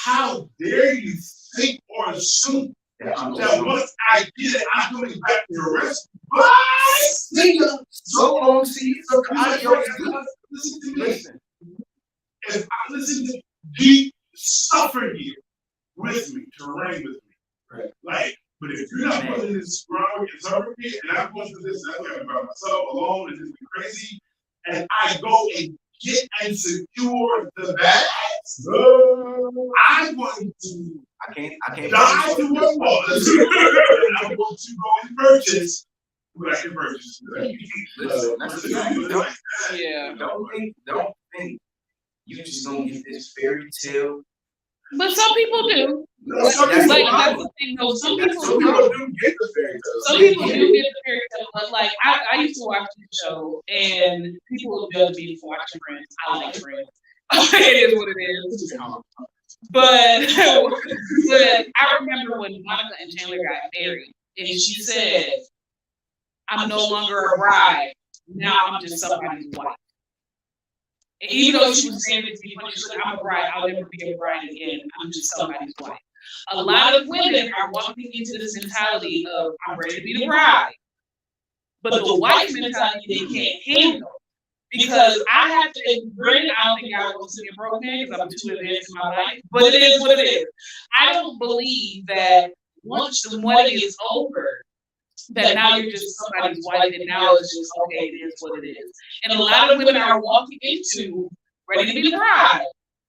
how dare you think or assume that once I get it, I'm coming back to your rescue? Bye! So long, see, so Listen to me. Listen. If I listen to deep suffer you with me, to reign with me. Right. Like, but if you're not putting this strong and suffer me, and I'm going through this, I'm by myself alone and just be crazy, and I go and get and secure the bags, I'm going to I can't die to what was, and I'm going to go and purchase what I can purchase. Yeah. Don't think you just gonna get this fairy tale. But some people do. That's the thing though. Some people do get the fairy tale. Some people do get the fairy tale, but like I used to watch the show and people would judge me for watching Friends. I like Friends. It is what it is. But I remember when Monica and Chandler got married and she said, I'm no longer a bride. Now I'm just somebody's wife. And even though she was saying it to me, when she said, I'm a bride, I'll never be a bride again. I'm just somebody's wife. A lot of women are walking into this mentality of, I'm ready to be the bride. But the wife mentality, they can't handle. Because I have to, granted, I don't think I was to be a broke man because I'm too advanced in my life. But it is what it is. I don't believe that once the wedding is over, that now you're just somebody's wife, and now it's just okay, it is what it is. And a lot of women are walking into ready to be the bride,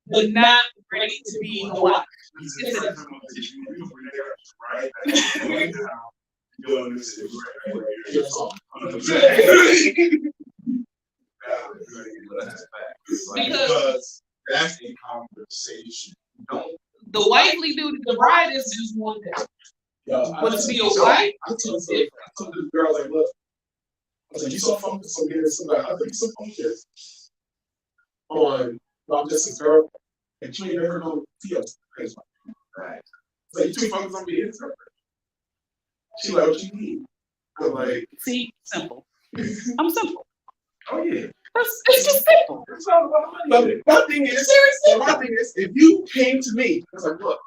but not ready to be the wife. Because that's a conversation. The wifely duty, the bride is just one thing. But to be a wife, I told this girl, like, look, I was like, you so focused on getting somebody. I think you so focused on, I'm just a girl, and you ain't never gonna see us. Right. So you too focused on being her. She like, what you need? I'm like, see, simple. I'm simple. oh yeah. It's just simple. My thing is, if you came to me, it's like, look,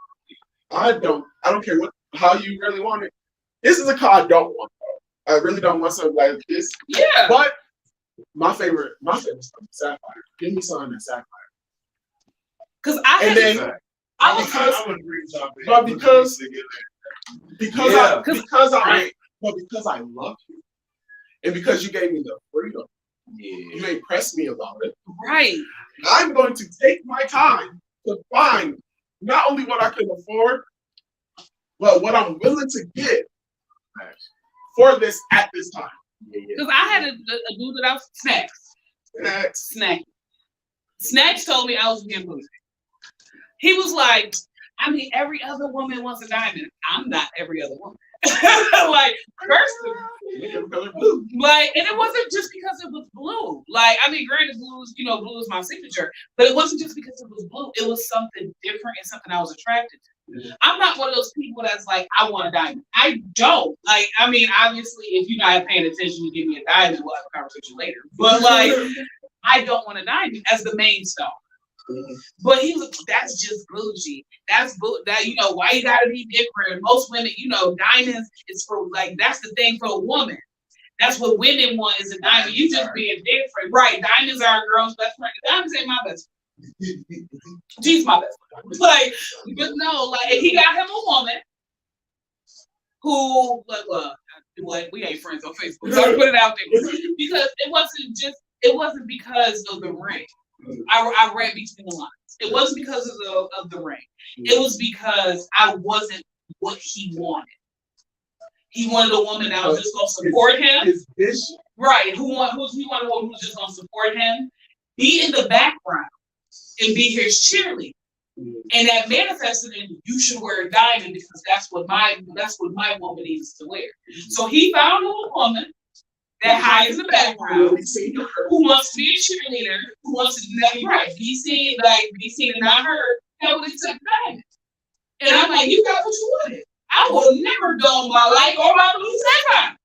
I don't care how you really want it. This is a car I don't want. I really don't want something like this. Yeah. But my favorite stuff is Sapphire. Give me something that's Sapphire. Because I love you, and because you gave me the freedom, you ain't pressed me about it. Right. I'm going to take my time to find not only what I can afford, but what I'm willing to give for this at this time. Because I had a dude that I was Snacks told me I was being bougie. He was like, I mean, every other woman wants a diamond. I'm not every other woman. Like, like, and it wasn't just because it was blue. Like, I mean, granted, blue is my signature, but it wasn't just because it was blue. It was something different and something I was attracted to. I'm not one of those people that's like, I want a diamond. I don't. Like, I mean, obviously, if you're not paying attention, you give me a diamond, we'll have a conversation later. But like, I don't want a diamond as the main stone. But he was, that's just bougie. That's that, why you gotta be different. Most women, diamonds is for, like, that's the thing for a woman. That's what women want, is a diamond. You just being different. Right. Diamonds are a girl's best friend. Diamonds ain't my best friend. She's my best friend. Like, but no, like, he got him a woman who, like, we ain't friends on Facebook. So I put it out there. Because it wasn't because of the ring. I read between the lines. It wasn't because of the ring. It was because I wasn't what he wanted. He wanted a woman that was just going to support him. His vision. Right. He wanted a woman who was just going to support him, be in the background, and be his cheerleader. And that manifested in, you should wear a diamond because that's what my woman needs to wear. So he found a woman that hides in the background, who wants to be a cheerleader, who wants to be seen and not heard, that would accept diamond. And I'm like, you got what you wanted. I will never go my life or my blue sapphire.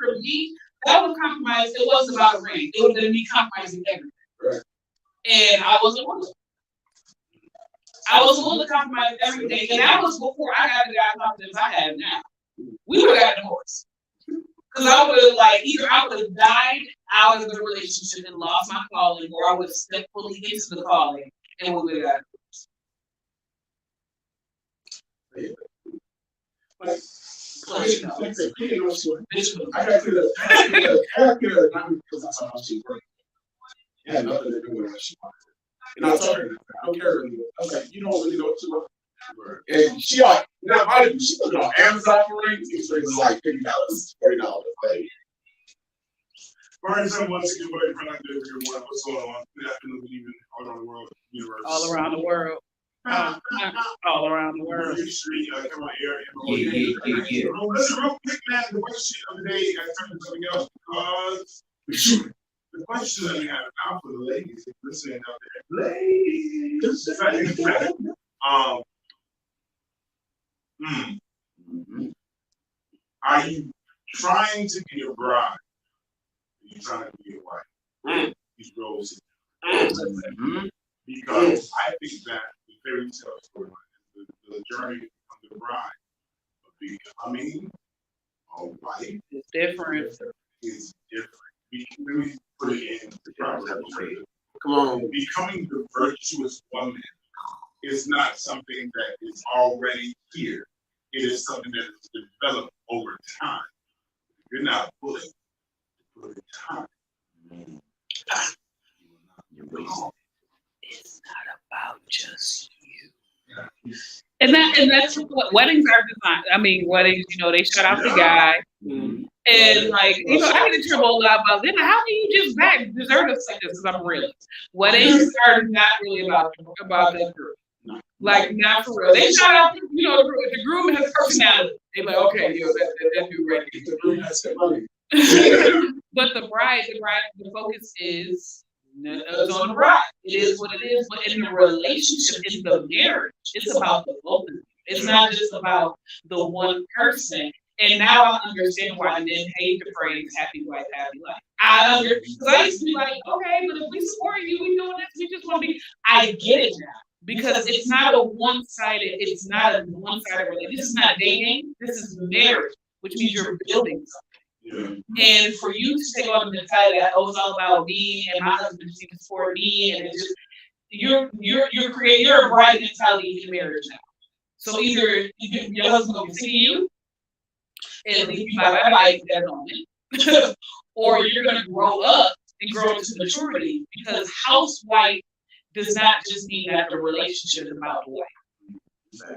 For me, that was compromise. It wasn't about a ring. It would have been me compromising everything. Right. And I wasn't willing. I was willing to compromise everything. And that was before I got the guy confidence I have now. We would have got divorced. Because I would have, either I would have died out of the relationship and lost my calling, or I would have stepped fully into the calling and we would have got divorced. I got to because that's how she worked. It had nothing to do with what she wanted. And I told her, I don't care anymore. I was like, you don't really know what you want. And she took it on Amazon for rings. These rings are like $50, $40 a day. What's going on? Good afternoon, good evening, all around the world, universe. All around the world. All around the world. Industry, come on here. Listen, real quick, man. The question of the day, I turned to something else because the question that we have now for the ladies, listening out there, ladies. Are you trying to be a bride? Are you trying to be a wife? These roles. Because I think that the fairy tale story, the journey of the bride of becoming a wife is different. Is different. We can really put it in the proper way. Come on. Becoming the virtuous woman is not something that is already here. it is something that is developed over time. You're not pulling time. It's not about just you. And that's what weddings are designed. I mean, weddings, they shut out the guy. And like, I get in trouble a lot about them. How can you just desert us like this? Because I'm real. Weddings are not really about that group. Like, not for real. They shout out, the groom has personality. They're like, okay, that dude right there. The groom has some money. But the bride, the focus is on the bride. It is what it is. But in the relationship, in the marriage, it's about the both of you. It's not just about the one person. And now I understand why men hate the phrase "happy wife, happy life." I understand, because I used to be like, okay, but if we support you, we doing this, we just want to be. I get it now, because it's not a one-sided. It's not a one-sided relationship. This is not dating. This is marriage, which means you're building something. Yeah. And for you to take on the mentality that it's all about me and my husband just needs to support me, and it's just you're a bride mentality in marriage now. So either your husband will see you and leave you by that moment, or you're going to grow up and grow into maturity, because housewife does not just mean that the relationship is about the wife.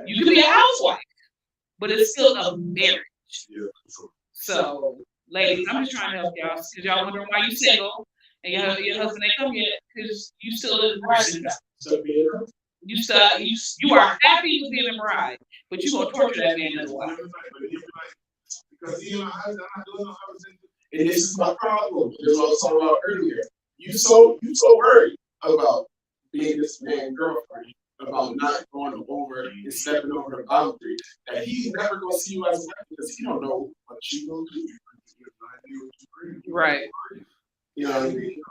You can be a housewife, but it's still a marriage. So, ladies, I'm just trying to help y'all, because y'all wondering why you single and your husband ain't come yet, because you still in the bride. You are happy with being a bride, but you gonna torture that man as well. Because I'm not doing no and this is my problem. This is what I was talking about earlier. You so worried about being this man's girlfriend, about not going over and stepping over the boundary, that he's never gonna see you as a wife, because he don't know what you gonna do. Right. You know what I mean?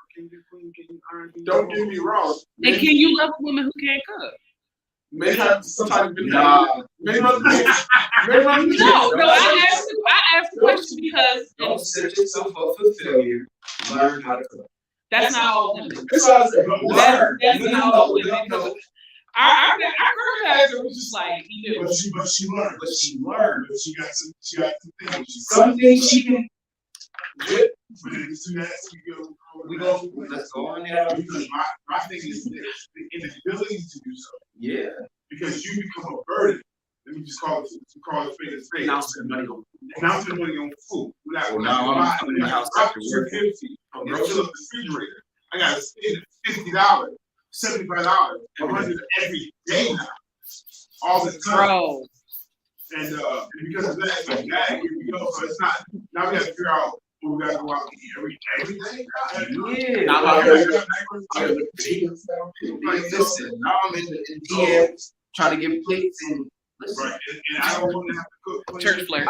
Don't get me wrong. And can you love a woman who can't cook? May have sometimes been No, I asked the question because don't set yourself up for failure. Learn how to cook. That's not all women. That's not all women. Our grandmother was just like, he knew. But she learned. But she got some things. Some things she can. We go. Let's go on there. Because my thing is this: the inability to do so. Yeah. Because you become a burden. Let me just call it straight as straight. Announcing money on food. Now I'm in the house after work. Go fill up the refrigerator. I gotta spend $50, $75, $100 every day now. All the time. Bro. And because of that, like that, here we go. So it's not. Now we have to figure out. We gotta go out and eat every day. Yeah. Listen, now I'm in the DMs trying to get plates and. Right, and I don't want to have to cook. Church flair. I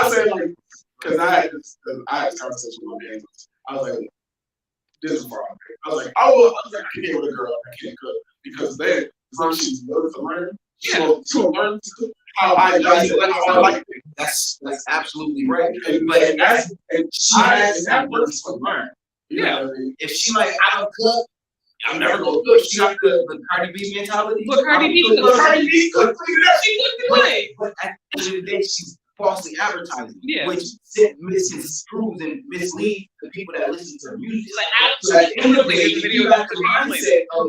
say like, because I had a conversation with my dad. I was like, this is wrong. I was like, I can't with a girl I can't cook, because then as long as she's willing to learn, she'll learn to cook how I like it. That's absolutely right. And she has that works to learn. Yeah. If she like, I don't cook, I'm never gonna cook. She got the Cardi B mentality. But Cardi B cooked the play. But at the end of the day, she's falsely advertising, which misconstrues and misleads the people that listen to her music. So at the end of the day, if you got the mindset of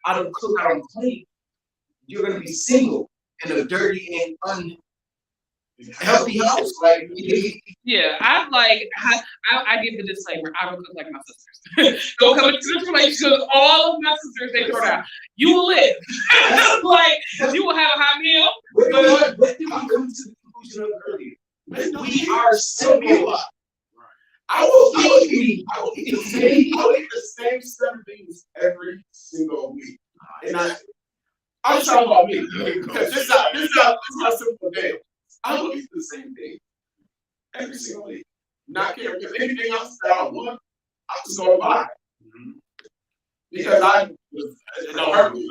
I don't cook, I don't clean, you're gonna be single in a dirty and unhealthy house. Like, yeah, I give the disclaimer. I don't cook like my sisters. Don't come into this relationship because all of my sisters, they throw down. You will live. Like, you will have a hot meal. But what did we come to the conclusion of earlier? We are simple. I will eat the same 7 things every single week. And I'm talking about me, because this is how simple day. I will eat the same thing every single week. Not care, because anything else that I want, I'm just going to buy. Because it don't hurt me.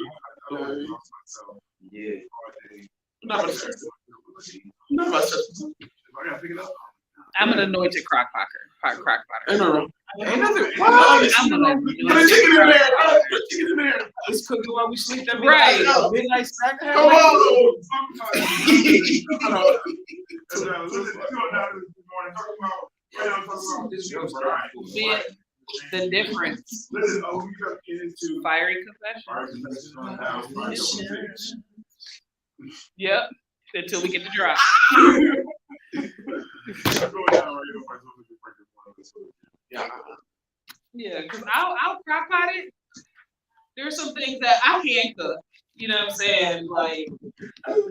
Yeah. Not much. I gotta pick it up. I'm an anointed crock potter. Ain't nothing. I'm Put a chicken in there. breakfast cooking while we sleep. That Right. midnight snack. Come on. Being the difference. Fiery confession. Yep. Until we get the drop. Yeah, because I'll crack pot it. There's some things that I can't cook. You know what I'm saying? Like,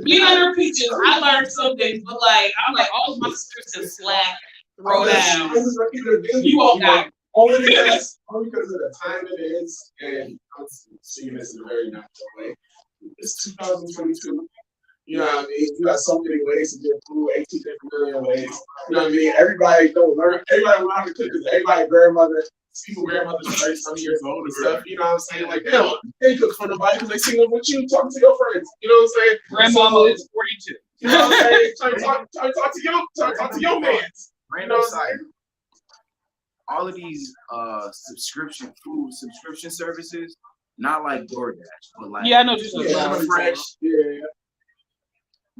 being under peaches, I learned some things, but like, I'm like, all of my sisters can slack, throw down. You won't die. Only because of the time it is, and I'm seeing this in a very natural way. It's 2022. You know what I mean? You got so many ways to get food, 18 different million ways. You know what I mean? Everybody don't learn. Everybody learn how to cook because everybody's grandmother's 30-some years old and stuff. You know what I'm saying? Like, they cook for nobody because they sing up with you, talking to your friends. You know what I'm saying? Grandmama is 42. You know what I'm saying? Trying to talk to your man. You know what I'm saying? All of these food subscription services, not like DoorDash, but like Yeah, I know just Fresh. Yeah.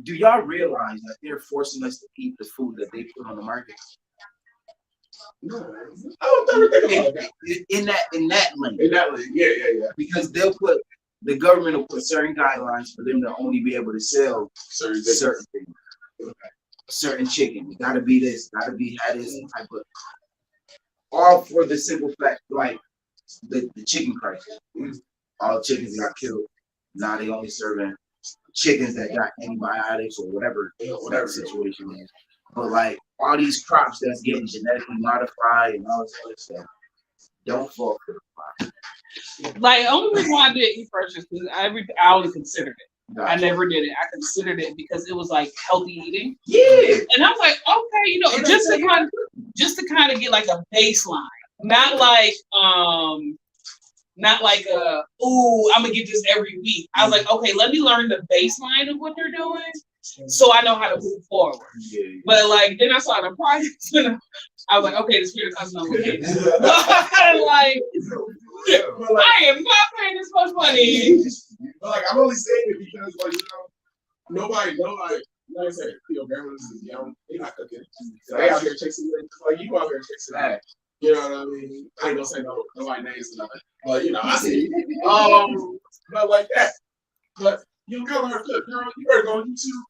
Do y'all realize that they're forcing us to eat the food that they put on the market? No, I don't ever think about that. In that lane. Yeah. Because the government will put certain guidelines for them to only be able to sell certain things. Certain chicken. It gotta be this, had this type of, all for the simple fact, like the chicken crisis. All chickens got killed. Now they only serving chickens that got antibiotics or whatever situation is. But like all these crops that's getting genetically modified and all this other stuff, don't fall for the pot. Like, only reason why I did eat fresh is because I only considered it. Gotcha. I never did it. I considered it because it was like healthy eating. Yeah. And I was like, okay, just to kind of get like a baseline. Not like I'm gonna get this every week. I was like, okay, let me learn the baseline of what they're doing so I know how to move forward. Yeah. But like then I saw the price and I was like, okay, the spirit comes on with it. Like I am not paying this much money. Like I'm only saying it because like nobody like I said, grandmas is young, they not cooking. They out here chasing it like you out here chasing that. You know what I mean? I ain't gonna say nobody names or nothing. But I see. But like that. But you gotta learn to cook, girl. You better go on YouTube.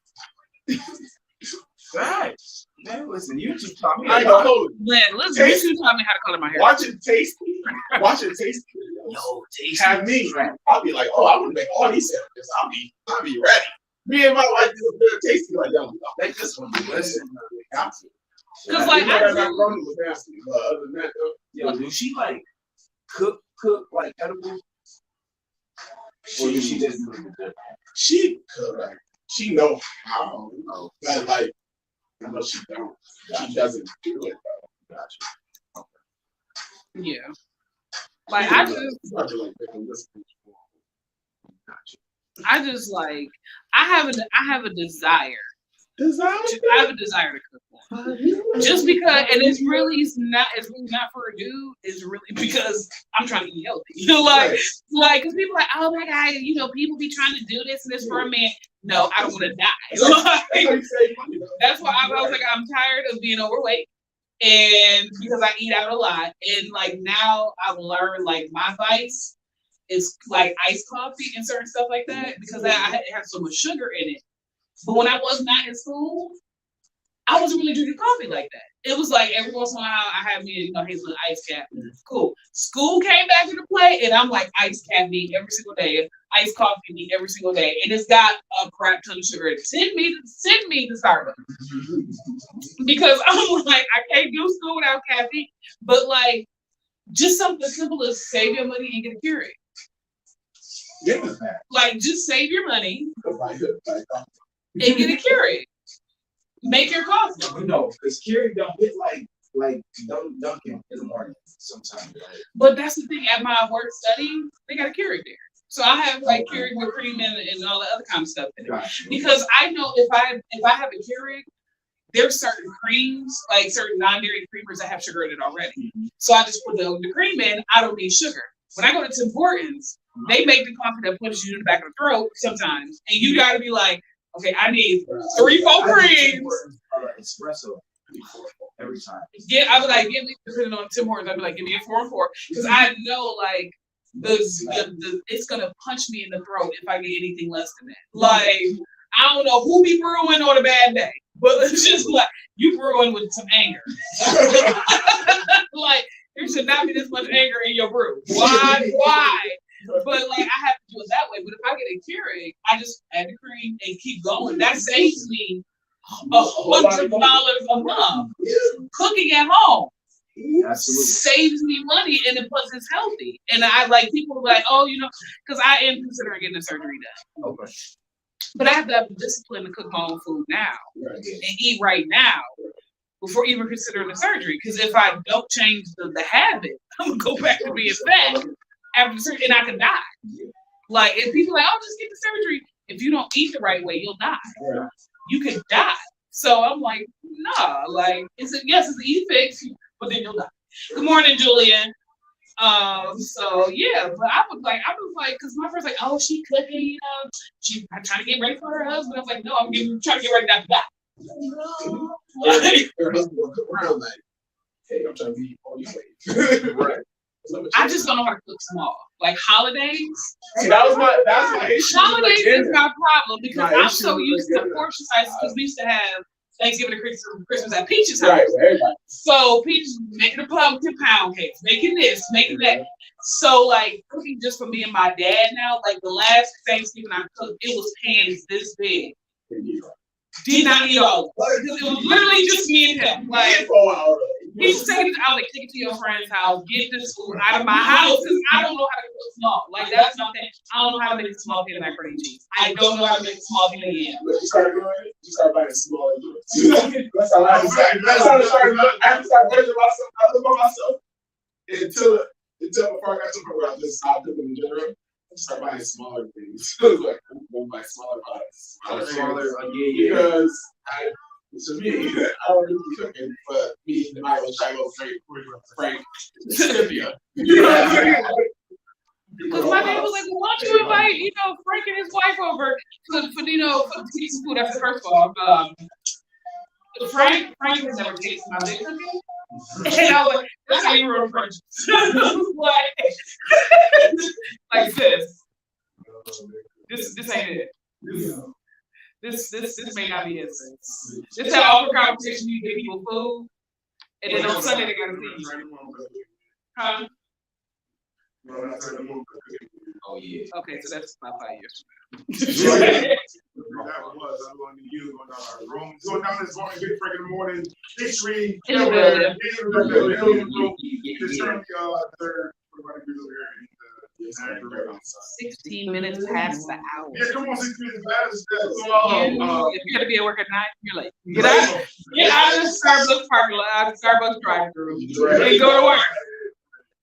Facts. Man, listen, YouTube taught me. I ain't gonna hold it. Man, listen, you taught me how to color my hair. Watch it tasty. Yo, taste. Have me. I'll be like, oh, I want to make all these sandwiches. I'll be ready. Me and my wife do a bit of tasty like, yo, I'll make this one. Listen, Because like that macaroni was nasty, but other than that, though, Yo, do she like cook like edibles? Or do she just do it? she could, like, she know how, but like, I know she don't. She doesn't do it though. Gotcha. yeah. Like I just like I have a desire. I have a desire to cook more. Just because, and it's really not for a dude. It's really because I'm trying to eat healthy. Like, because people are like, oh my god, people be trying to do this and this for a man. No, I don't want to die. That's why I was like, I'm tired of being overweight, and because I eat out a lot, and like now I've learned like my vice is like iced coffee and certain stuff like that because it has so much sugar in it. But when I was not in school, I wasn't really drinking coffee like that. It was like every once in a while I had me, hazelnut iced caffeine. Cool. School came back into play, and I'm like iced caffeine every single day, iced coffee every single day, and it's got a crap ton of sugar in it. Send me to Starbucks because I'm like I can't do school without caffeine. But like just something simple as save your money and get a Keurig. Yeah. Like just save your money and get a Keurig. Make your coffee. No, because Keurig don't hit like Dunkin' in the morning sometimes. Right? But that's the thing. At my work studying, they got a Keurig there, so I have like Keurig with cream and all the other kind of stuff in it. Gotcha. Because I know if I have a Keurig, there's certain creams, like certain non-dairy creamers that have sugar in it already. So I just put the cream in. I don't need sugar. When I go to Tim Hortons, they make the coffee that punches you in the back of the throat sometimes, and you got to be like, okay, I need 3-4 creams. Espresso every time. Yeah, I was like, give me, depending on Tim Hortons, I'd be like, give me a 4 and 4 because I know like the it's gonna punch me in the throat if I get anything less than that. Like I don't know who be brewing on a bad day, but it's just like you brewing with some anger. Like there should not be this much anger in your brew. Why? But like I have to do it that way. But if I get a Keurig, I just add the cream and keep going. That saves me $100 a month cooking at home. Absolutely. Saves me money and it plus it's healthy. And I like people are like, oh, you know, because I am considering getting a surgery done. Okay. But I have to have the discipline to cook my own food now and eat right now before even considering the surgery. Because if I don't change the habit, I'm gonna go back to being fat after the surgery and I can die. Like if people are like, oh, just get the surgery. If you don't eat the right way, you'll die. Yeah. You could die. So I'm like, nah, like it's an e-fix, but then you'll die. Good morning, Julian. So yeah, but I was like, because my friend's like, oh, she cooking, you know, she trying to get ready for her husband. I was like, no, I'm trying to get ready not to die. No. Like, Her husband will come around like, hey, I'm trying to be on your way. Right. I just don't know how to cook small. Like holidays. See, that's my issue. Holidays is my problem because My I'm issue so with used to dinner. portion sizes because we used to have Thanksgiving and Christmas at Peach's house. Right, everybody. So Peach making the pumpkin pound cakes, making this, making that. So like cooking just for me and my dad now, like the last Thanksgiving I cooked, it was pans this big. Did not eat all of it. Because it was literally just me and him. Like he's saying, I was like, take it to your friend's house, get this food out of my house, because I don't know how to cook small. Like that's nothing. I don't know how to make a small pan of macaroni and cheese. I don't know how to make a small pan of yam. You start doing it, you start buying small and do it. That's how I started. That's how I started. I just started measuring myself. I look at myself until before I got to the point where I just stopped cooking in general. I start buying smaller things. Like I'm going to buy smaller products. Because it's just me. I don't really be cooking, but me and I will try to go Frank Cynthia. You know what I'm saying? Because my dad was like, well, why don't you invite, you know, Frank and his wife over for you know, for tasting food. That's first of all. Frank has never tasted my big cooking. And I was like, that's how you run French. Like sis, this ain't it. This may not be it, sis. This how all the competition you give people food, and then on Sunday they gotta feed you. Huh? Oh yeah. Okay, so that's about 5 years. That was I'm going to use on our room. Going down this morning, big break in the morning. Big tree. In the building. It's currently third. We're going to be over here in 16 minutes past the hour. Yeah, come on, 16 minutes past. If you're gonna be at work at 9, you're late. Get out of the Starbucks parking lot, Starbucks drive-through, and go to work.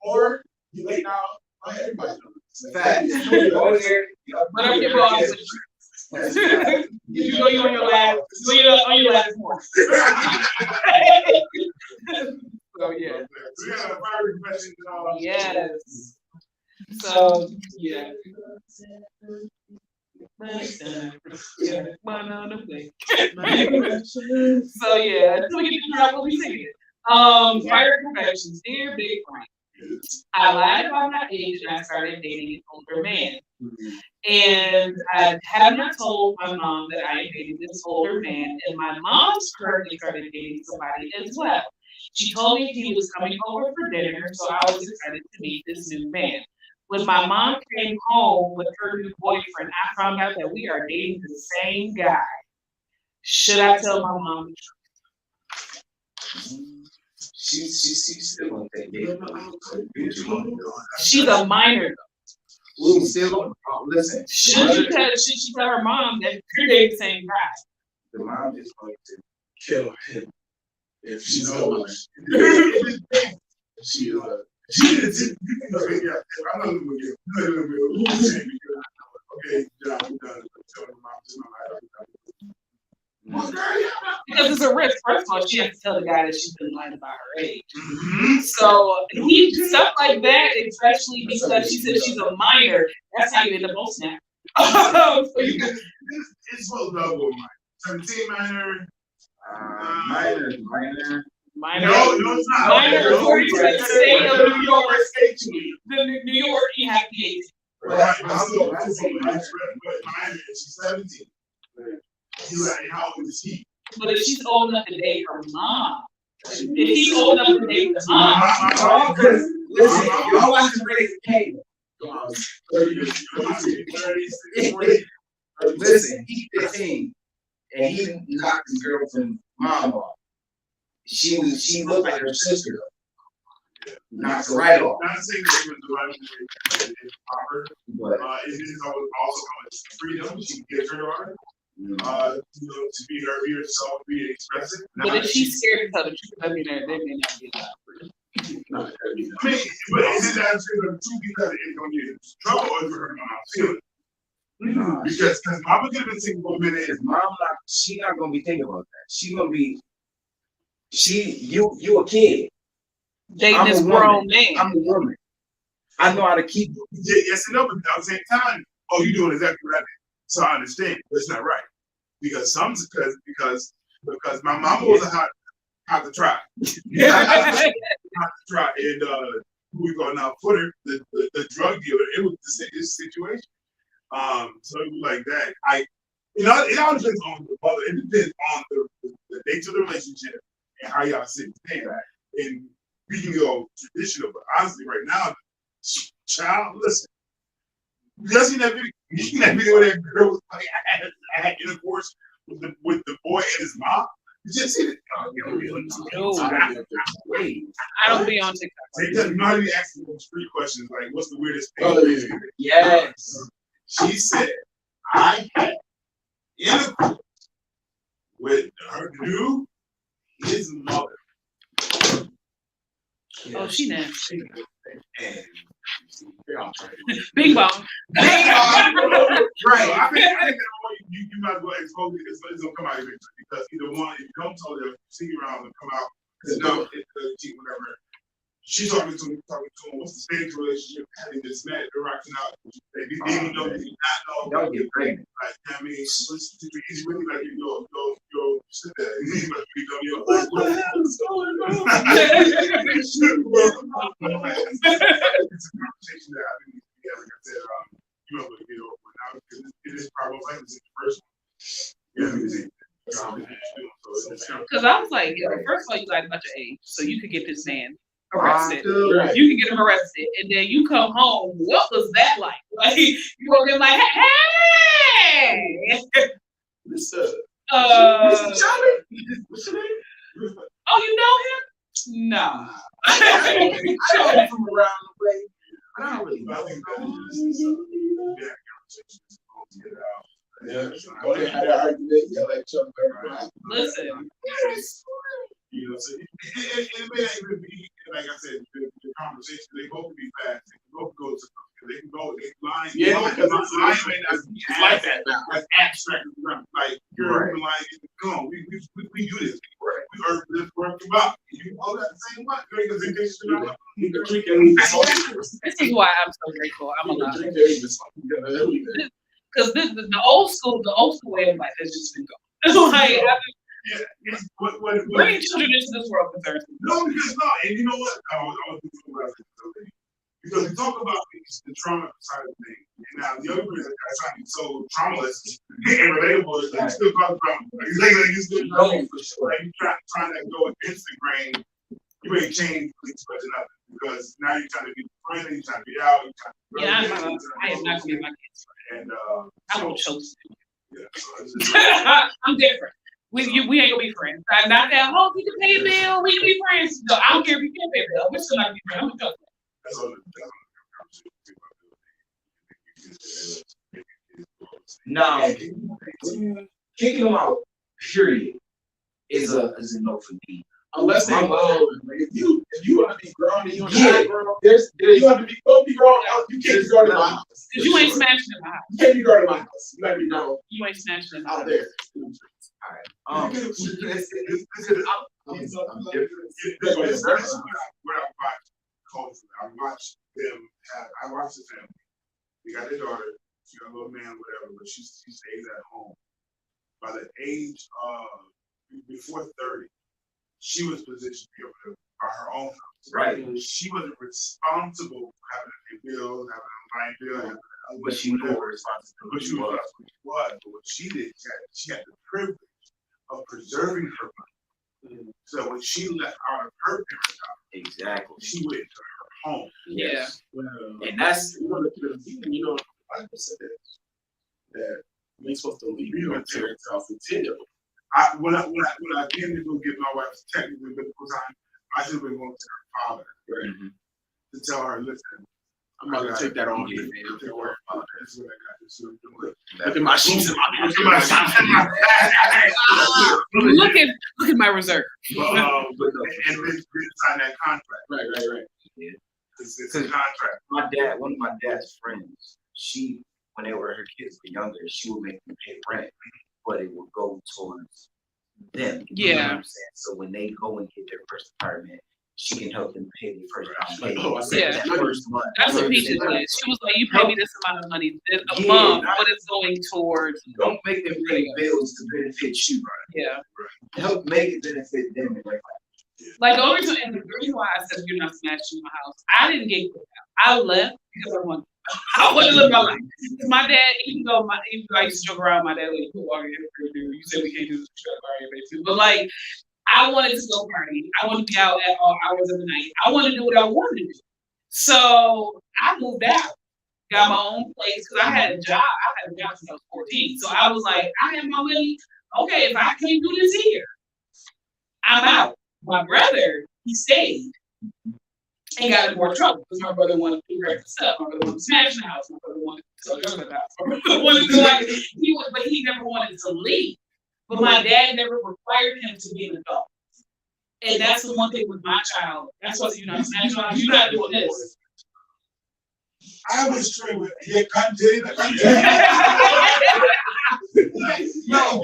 Or you late now, everybody knows. Facts. But I'm your boss. You know you on your last. On your last one. So yeah. We got a fire confession. Yes. So yeah. So yeah, until we get to trouble, we sing it. Fire confessions, dear Big Frank. I lied about my age and I started dating an older man. And I have not told my mom that I am dating this older man, and my mom's currently started dating somebody as well. She told me he was coming over for dinner, so I was excited to meet this new man. When my mom came home with her new boyfriend, I found out that we are dating the same guy. Should I tell my mom the truth? She still on that. She's a minor though. She still on. Listen. Should she tell her mom that you're dating the same guy? The mom is going to Kill him. If she knows. She is a. Yeah, I'm not going to get okay, John, we're done. Tell your mom, Well, girl, yeah. Because it's a risk. First of all, she has to tell the guy that she's been lying about her age. Mhm. So he stuff like that, especially because she said she's a minor. That's how you end up on Snap. So you can, It's supposed to double mine. 17 minor. Minor. No, it's not. minor according to the state of New York. York. New York, you have to be 18. Right, but still, but minor, she's 17. He's like, how old is he? But if she's old enough to date her mom, if he's old enough to date the mom, Listen, y'all watch the race cable. Listen, he's 15, and he knocked his girlfriend's mom off. She looked like her sister though. Knocked her right off. Not saying that it was the right way, it's proper. But It is also freedom. She gives her art. To be herself, be expressive. but if she's scared to tell the truth, I mean, they may not be allowed. I mean, but is it that the truth because it's going to get in trouble or is it her mom's feeling? Because Mama could have been single for a minute. his mom she not gonna be thinking about that. She gonna be you a kid. Dating I'm this a woman. grown man. I'm a woman. I know how to keep Yes and no, but at the same time, oh, you're doing exactly right. So I understand, but it's not right. Because because my mama was a hot to try. Hot to try. And who we gonna now put her, the drug dealer, it was the situation. So it was like that. It all depends on the mother. It depends on the nature of the relationship and how y'all sit and stand. And we can go traditional, but honestly, right now, child, listen. You seen that video? You seen that video where that girl was like, I had intercourse with the boy and his mom? You just seen it? Oh, I don't be on TikTok. They doesn't know how to be asking those street questions like, what's the weirdest thing? Oh, yeah. yes. She said, I had intercourse with her dude, his mother. Oh, she nasty. And Bing bong. right. I think that you might as well expose it. It's gonna come out eventually because either one, if you don't tell them, see around and come out. Because now it's whatever. She's talking to him. What's the stage relationship? Having this man rocking out. They didn't know. They did not know. Don't get pregnant. Like I mean, he's really like yo, sit there. He's like yo. What the hell is going on? It's a conversation that I think we have. Like I said, you know, but now it is probably like this first one. Because I was like, first of all, you lied about your age, so you could get this man arrested. Right. You can get him arrested, and then you come home. What was that like? Like you gonna be like, hey, What's oh, your name? you know him? No. I know him from around the way. I don't really know him. Yeah. Go ahead, had an argument, yell at Chuck Berry. Listen, You know, so it may not even be like I said, the conversation. They both be fast. They can both go to. They can go. They line. Yeah, because it's line may not be It's like that now. as abstract as that. Like you're line. Come on, we do this. Right. We earn this work about. You all that same way. Because they just You can drink and this is why I'm so grateful. I'm alive. drink and Because the old school way of life has just been gone. Like, yeah. bringing children into this world concerns me. No, because no, and you know what? I was thinking about it because we talk about the trauma side of things, and now the other person is trying to be so traumaless and relatable is like still cause trauma. Like you still know for sure. Like you trying to go against the grain, you ain't changed much enough because now you're trying to be friendly, you're trying to be out, you're trying to Yeah, I am not gonna get my kids. and I won't choose. yeah, so it's just, I'm different. We ain't gonna be friends. Not that whole we can pay a bill, we can be friends. No, I don't care if you can't pay a bill. We're still not gonna be friends. I'm gonna tell you. that's all the No, kicking them out, period, is a no for me. unless they love. If you want to be grown and you want to Yeah. be grown, you have to be both be grown out. You can't be grown in my house. Cause you ain't smashing in my house. You can't be grown in my house. You gotta be grown You ain't snatching in my out house. there. I'm This is what I watch culturally. I watch them. I watch the family. They got their daughter. She got a little man, whatever, but she stays at home. By the age of before 30, she was positioned to be able to buy her own house. Right. She wasn't responsible for having to pay bills, having a line bill, but she knew her responsibility. but she was. But what she did, she had the privilege of preserving her money. So when she left out of her parents' house, Exactly. she went to her home. Yeah. And that's I said that we supposed to leave your parents' house until. When I came to go get my wife's technically biblical time, I should have been going to her father to tell her, listen, I'm about to take that on you. This is what I got. This is what I'm doing. Look at my sheets and Look at my reserve. And then sign that contract. Right. Yeah. It's a contract. One of my dad's friends, when her kids were younger, she would make them pay rent, but it would go towards them. You know what I'm saying? So when they go and get their first apartment, she can help them pay their first that first month. That's what Peaches did. She was like, you pay me this amount of money a month, but it's going towards. Don't make them pay bills to benefit you. Yeah. Help make it benefit them. Like the reason why I said you're not snatching my house, I didn't get kicked out. I left because I wanted to live my life. My dad, even though I used to joke around, my dad like, you said we can't do this, but like, I wanted to go party. I wanted to be out at all hours of the night. I wanted to do what I wanted to do. So I moved out, got my own place because I had a job. I had a job since I was 14. So I was like, I have my money. Okay, if I can't do this here, I'm out. My brother, he stayed and got in more trouble because my brother wanted to do reckless stuff. My brother wanted to smash the house. My brother wanted to sell drugs at the house. My brother wanted to but he never wanted to leave. But my dad never required him to be an adult. And that's the one thing with my child. That's why you're not snatching on. You're not doing this. I was trained with no.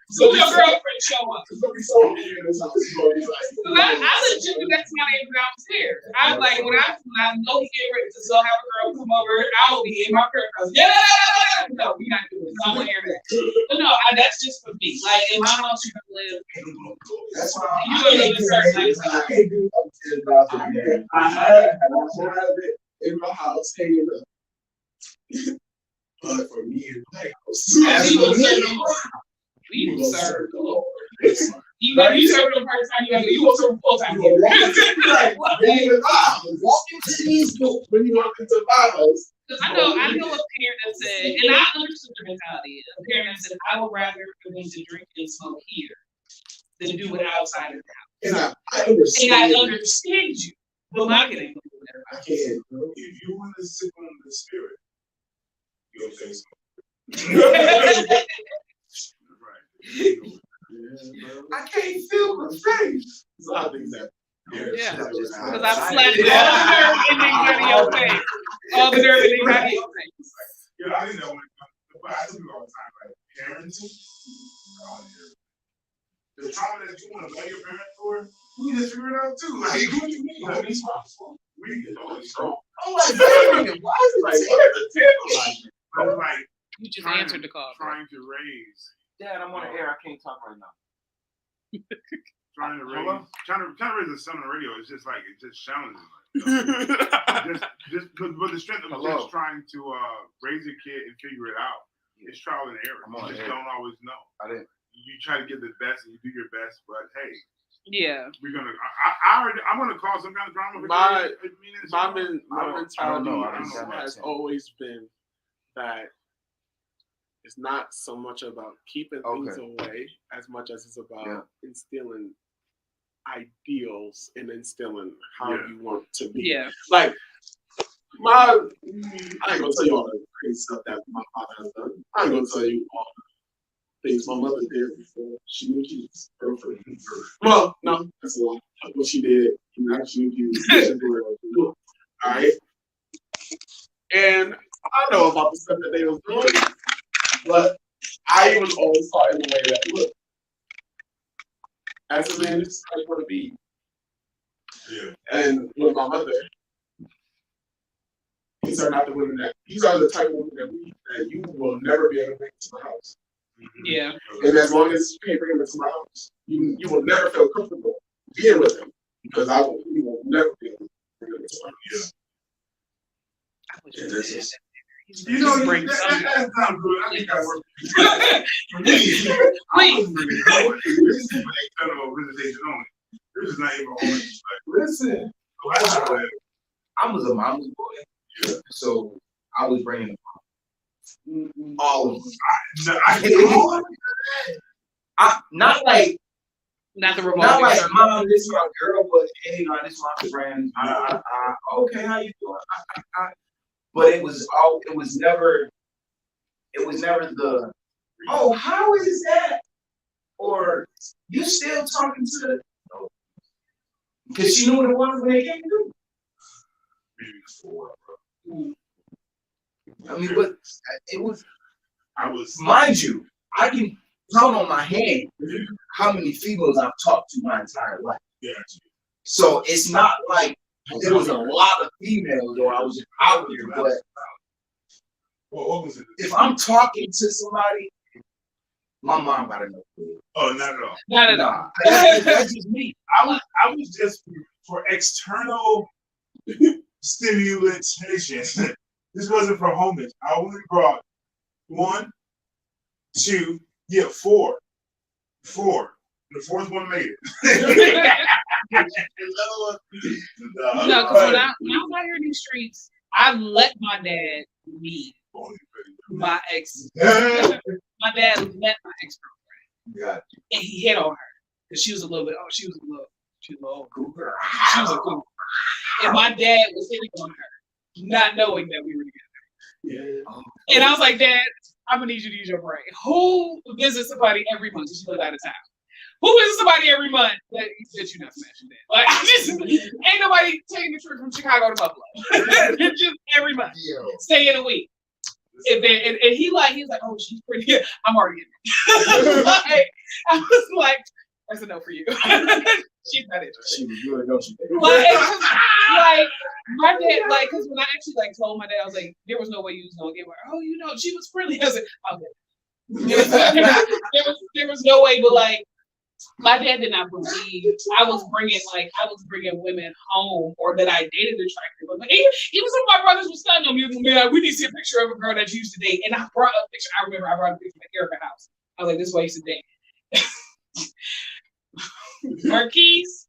So your girlfriend show up. I legitimately that's my name downstairs. I'm like when I know he get ready to so have a girl come over, I will be in my parents' house. Yeah, no, we're not doing this. I don't hear that. But no, that's just for me. Like in my house, you can live. That's why You gonna live a certain lifestyle. I can't do it. I have it in my house hanging up. But for me in my house, we will serve the Lord. You serve them part time, you will serve full time. Walk into these books when you walk into my house. Because I know a parent that said, and I understood the mentality. A parent that said, I would rather for them to drink and smoke here than do it outside of the house. And I understand you, but my kid ain't gonna do that. I can't. If you want to sit on the spirit, you'll face I can't feel my face. There's a lot of things that. Yeah, because I slapped all the nerve and then got in your face. All the nerve and then got in your face. I didn't know when it comes to, but I do it all the time, like parenting. The trauma that you want to blame your parents for, we just figure it out too. Like, what do you mean? Like, we get always strong. I'm like, why is it But like, You just answered the call. Trying to raise. Dad, I'm on the air. I can't talk right now. Trying to raise a son on the radio is just like it's just challenging. But the strength of just trying to raise a kid and figure it out. It's trial and error. You just don't always know. You try to get the best and you do your best, but hey. Yeah. We're gonna. I'm gonna cause some kind of drama. My mentality has always been that it's not so much about keeping things away as much as it's about instilling ideals and instilling how you want to be. Yeah. Like I ain't gonna tell you all the crazy stuff that my father has done. I ain't gonna tell you all the things my mother did before she knew she was perfect. Well, no, that's a lie. What she did, she knew she was all right. And I know about the stuff that they was doing, but I was always taught in the way that look, as a man, this is how you want to be. Yeah. And with my mother, these are not the women these are the type of women that you will never be able to bring to the house. Yeah. And as long as you can't bring them to my house, you will never feel comfortable being with them because you will never be able to bring them to my house. Yeah. You know, bring that some. sounds good. I think that works. For me, I was really good. This is an external organization only. This is not even only. Listen, I was a mama's boy, so I was bringing all of them. Not like Not the not remote. like mom, this is my girl, but hey, no, this is my friend. Okay, how you doing? But it was never the oh, how is that? Or you still talking to the because she knew what it was when they came through. I mean, but it was mind you, I can count on my hand how many females I've talked to my entire life. Yeah. So it's not like there was a lot of females or I was just out here, but what was it? if I'm talking to somebody, my mom gotta know. Oh, not at all. Not at all. Nah, that's just me. I was just for external stimulation. This wasn't for homage. I only brought 1, 2, 4. The fourth one made it. No, because when I was out here in these streets, I let my dad meet my ex. My dad met my ex-girlfriend. Yeah. And he hit on her. Because she was a little she was a little cougar. She was a cougar. And my dad was hitting on her, not knowing that we were together. yeah. And I was like, Dad, I'm gonna need you to use your brain. Who visits somebody every month? She lives out of town. Who visits somebody every month that you're not smashing that? Like, I just ain't nobody taking the trip from Chicago to Buffalo. Just every month. Stay in a week. And he was like, oh, she's pretty good. I'm already in it. Like, I was like, that's a no for you. She's not interested. She was good, don't you? Like my dad, like, because when I actually told my dad, I was like, there was no way you was gonna get her. Oh, she was friendly. I was like, okay. There was no way, but like, my dad did not believe I was bringing women home or that I dated attractive women. Even some of my brothers were stunned on me. Man, we need to see a picture of a girl that you used to date. And I brought a picture. I remember I brought a picture of Erica House. I was like, this is why I used to date. Marquise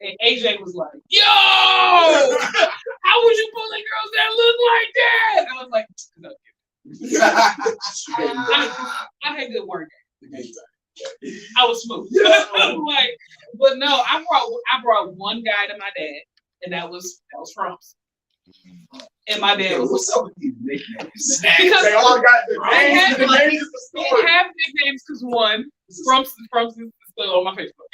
and AJ was like, yo, how would you bully girls that look like that? I was like, no. I had good work. I was smooth. Like, but no, I brought one guy to my dad, and that was Frumps. And my dad was what's up with these nicknames? because They all got the names. The they names is the story. have nicknames because one, Frumps is still on my Facebook.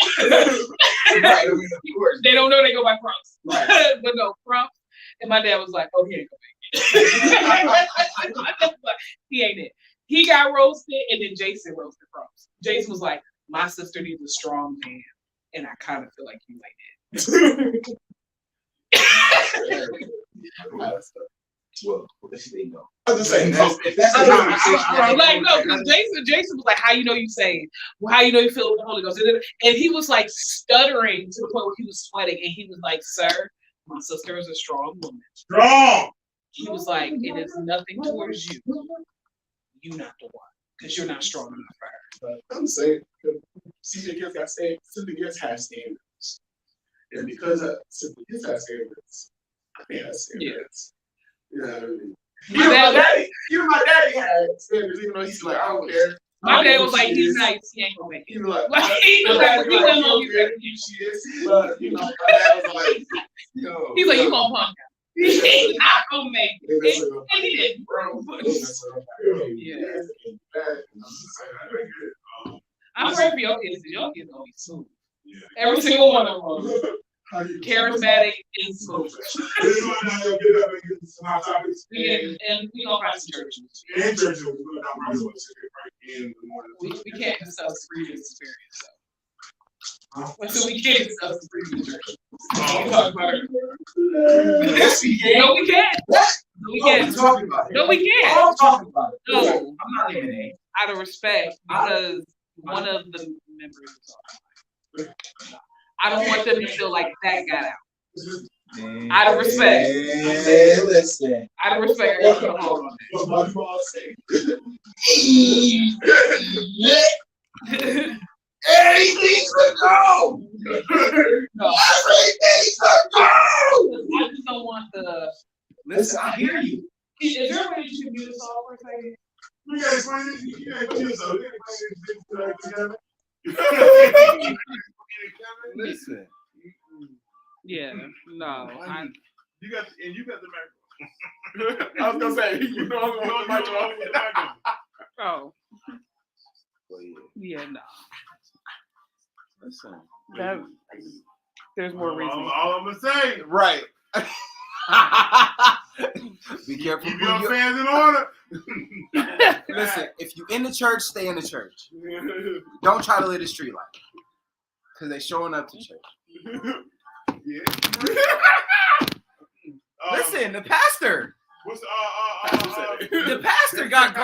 Right, I mean, of course. They don't know they go by Frumps. Right. But no, Frumps. And my dad was like, oh, he ain't gonna make it. He ain't it. He got roasted, and then Jason roasted Frumps. Jason was like, my sister needs a strong man, and I kind of feel like you like that. Well, they know. I was just saying, If that's the conversation, Like, no, because Jason was like, how you know you saved? Well, how you know you feel with the Holy Ghost? And he was like stuttering to the point where he was sweating, and he was like, sir, my sister is a strong woman. Strong. He was like, it is nothing towards you. You not the one, because you're not strong enough for her. But I'm saying, CJ Gifts got saved. Simply Gifts has standards. And because Simply Gifts has standards, I think has standards. You know what I mean? Even my daddy had standards, even though he's like, I don't care. My dad was like, he's nice, he ain't gonna make it. He was like, Like, he was like, he wasn't don't gonna care get who she is. But, you know, my dad was like, yo. He's like, you gonna punk him. He's not gonna make it. And he didn't. I'm ready for your kids. Your kids gonna be soon. Yeah. Every single one of them. charismatic, and smooth. This is what I'm gonna get up and get some hot topics. And we gonna find some churches. And churches, we're gonna talk about in the morning. We can't discuss previous experience. So we can't discuss the previous church. We talk about it. No, we can't. No, we can't. Talking about it. No, we can't. I'm talking about it. No, I'm not naming names. out of respect, because one of the members is on. I don't want them to feel like that got out. Out of respect. Hey, listen. Out of respect. I come on. What my boss say? Everything to go. No, Everything to go. I just don't want the. Listen, I hear you. Is there a way you can mute us all for a second? You gotta explain it. You gotta explain yourself. You gotta explain it together. Listen. Yeah, no. You got the microphone. I was gonna say, you know, I'm gonna hold my microphone. Oh. Yeah, no. Listen. There's more reasons. All I'm gonna say. Right. Be careful. Keep your fans in order. Listen, if you in the church, stay in the church. Don't try to live the street life. Because they showing up to church. Yeah. Listen, the pastor. What's The pastor got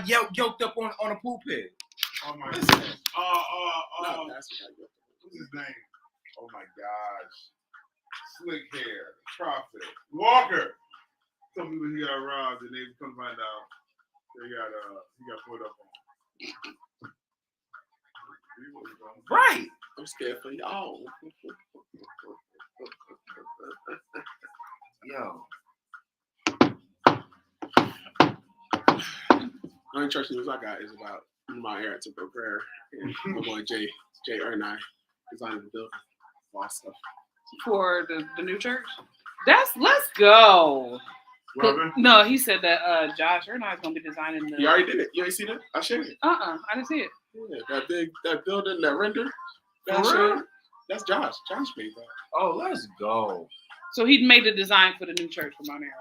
yoked up on a pulpit. Oh my Listen. what's his name? Oh my gosh. Slick hair, prophet, Walker. Some people he got robbed and they come find out he got put up on. Right. I'm scared for y'all. Yo. The only church news I got is about my era to prayer and my boy Jay Ernai designed the building. Awesome. For the new church? Let's go. Robin? No, he said that Josh Ernai is gonna be designing the. He already did it. You ain't seen it? I shared it. I didn't see it. Yeah, that building, that render. That For shit, real? that's Josh. Josh made that. Oh, let's go. So he made the design for the new church for Mount Airy.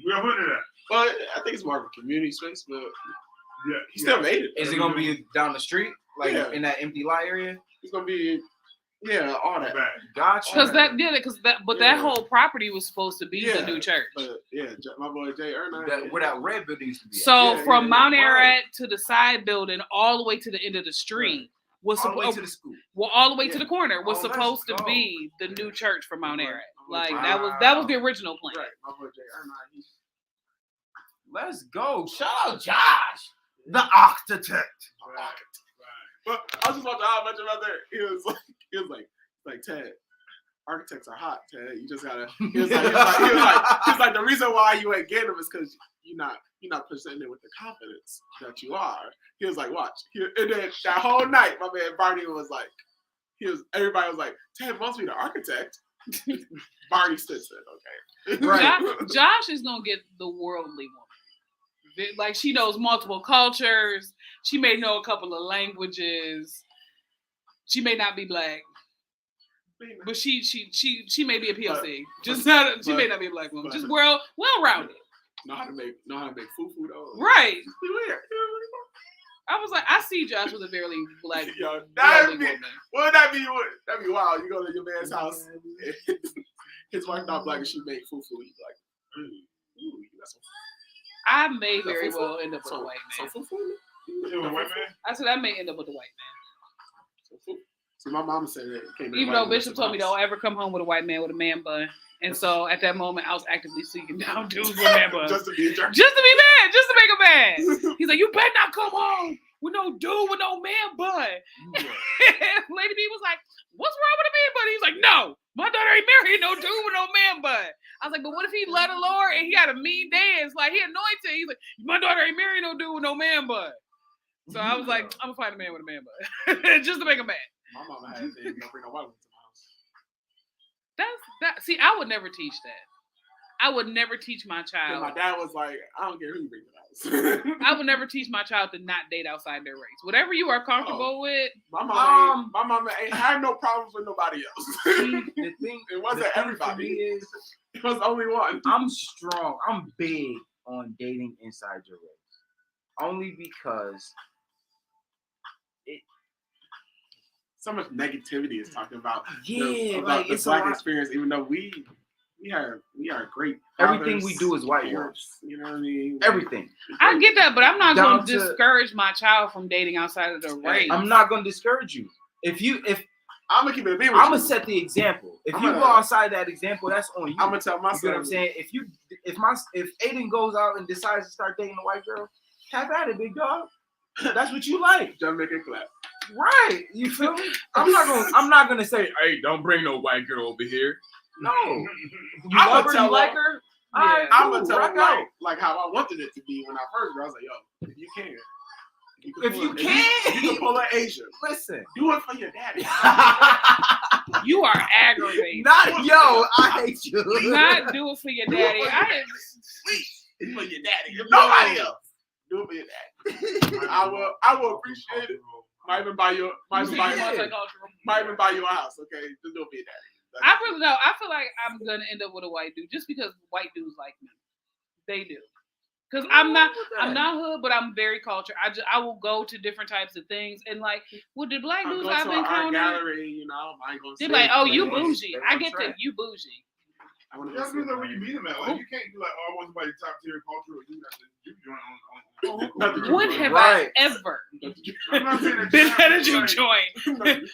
We are putting it at. Well, I think it's more of a community space, but Yeah. he still made it. Is it gonna be down the street, like Yeah. in that empty lot area? It's gonna be, all that. Back. Gotcha. But that whole property was supposed to be the Yeah. new church. But yeah, my boy Jay Ernai. That, where that red building used to be. So Yeah, from yeah, Mount right. Ararat to the side building, all the way to the end of the street was all the way supposed to the school. all the way to Yeah. the corner was Oh, let's supposed to go. be the new church for Mount Ararat. Like Wow. that was the original plan. Right, my boy Jay Ernai. Let's go. Shout out Josh, the architect. But I was just watching How I Met Your Mother. He was like Ted. Architects are hot, Ted. You just gotta. He was like the reason why you ain't getting them is because you're not presenting it with the confidence that you are. He was like, watch. And then that whole night, my man Barney was like, everybody was like, Ted must be the architect. Barney stood okay. Right. Josh is gonna get the worldly woman. Like she knows multiple cultures. She may know a couple of languages. She may not be black, but she may be a POC. She may not be a black woman. Just well rounded. Know how to make fufu though. Right. Weird. I was like, I see Josh with a very black Yo, worldly woman. Well, that'd be wild. You go to your man's house, and his wife not black, and she make fufu. You like, ooh, that's some I may very well end up with a white man. So fufu. You a white man? I said I may end up with a white man. So my mama said that. Even though Bishop told me don't ever come home with a white man with a man bun. And so at that moment, I was actively seeking down dudes with man buns. just to be a jerk. Just to be mad, just to make him mad. He's like, you better not come home with no dude with no man bun. Lady B was like, what's wrong with a man bun? He's like, no, my daughter ain't married no dude with no man bun. I was like, but what if he led the Lord and he had a mean dance? Like he anointed. He's like, my daughter ain't married no dude with no man bun. So I was like, I'm gonna find a man with a man bun. Just to make him mad. My mama had things. Don't bring no white woman to my house. See, I would never teach that. I would never teach my And child. my dad was like, I don't care who you bring to the house. I would never teach my child to not date outside their race. Whatever you are comfortable with. my mama ain't had no problems with nobody else. See, the thing, It wasn't the thing everybody. for me is, It was only one. I'm strong. I'm big on dating inside your race, only because So much negativity is talking about yeah, about like the it's a black lot. experience, even though we are great. Everything fathers, we do is white parents, works. You know what I mean? Everything. I get that, but I'm not Down going to to- discourage my child from dating outside of the race. I'm not gonna discourage you. If I'm gonna keep it a being with I'm you. gonna set the example. If I'm you gonna- go outside that example, that's on you. I'm gonna tell my You get what I'm son. saying? If Aiden goes out and decides to start dating a white girl, have at it, big dog. That's what you like. Just make it clap. Right. You feel me? I'm not gonna say, hey, don't bring no white girl over here. No. You I'ma love her, tell you like her. her? Yeah. All right, I'm cool, gonna tell rock him out. like how I wanted it to be when I first grew. I was like, yo, if you can. If you can. you can pull an Asian. Listen. Do it for your daddy. You are aggravating. Not yo, I hate you. Not do it for your daddy. Do it for your daddy. If nobody else. Do it for your daddy. I will appreciate it. Might even buy you a house. Okay, just do it for your daddy. I really know. I feel like I'm gonna end up with a white dude just because white dudes like me. They do. Because I'm not hood, but I'm very cultured. I will go to different types of things and like with the black I'll dudes go I've to an art encountered, gallery, you know. I ain't gonna they're say like, oh, it, you but bougie. they I on get track. that you bougie. I wanna You go gotta see be like where it. you meet them at. Like you can't be like, oh, I want somebody top tier culture. You got to you join on. When have Right. I ever I'm not saying that been you at a have to, juke like, joint?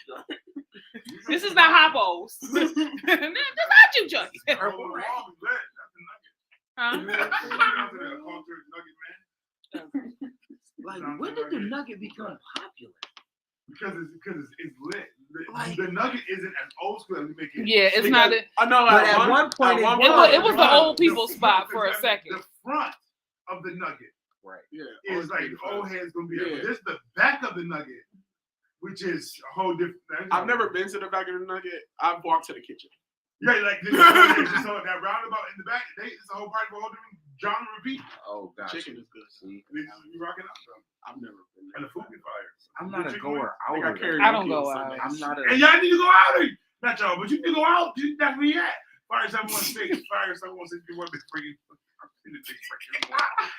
This is not Hoppos. This is not juke joint. Oh, the wall is lit. That's the nugget. Huh? You know, a culture nugget, man. Like, when did the nugget become popular? Because it's lit. Like- The nugget isn't as old school as we make it. Yeah, it's not. I know. But at one point, It was the old people spot for a second. The front of the nugget Right. Yeah, is like the old heads gonna be there. Yeah. But this is the back of the nugget, which is a whole different. I've never been to the back of the nugget. I've walked to the kitchen. Yeah, like this so that roundabout in the back, it's a whole party for a whole different genre of people. Oh gosh. Chicken is good. See, You rocking out though, I've never been and there. the food be fire. I'm not a Chicken goer. They got Out. karaoke I don't go on out. Sundays. I'm not And a. y'all need to go out. Not y'all, but you need to go out. You definitely at. Fire someone six. Fire someone six. You want to bring.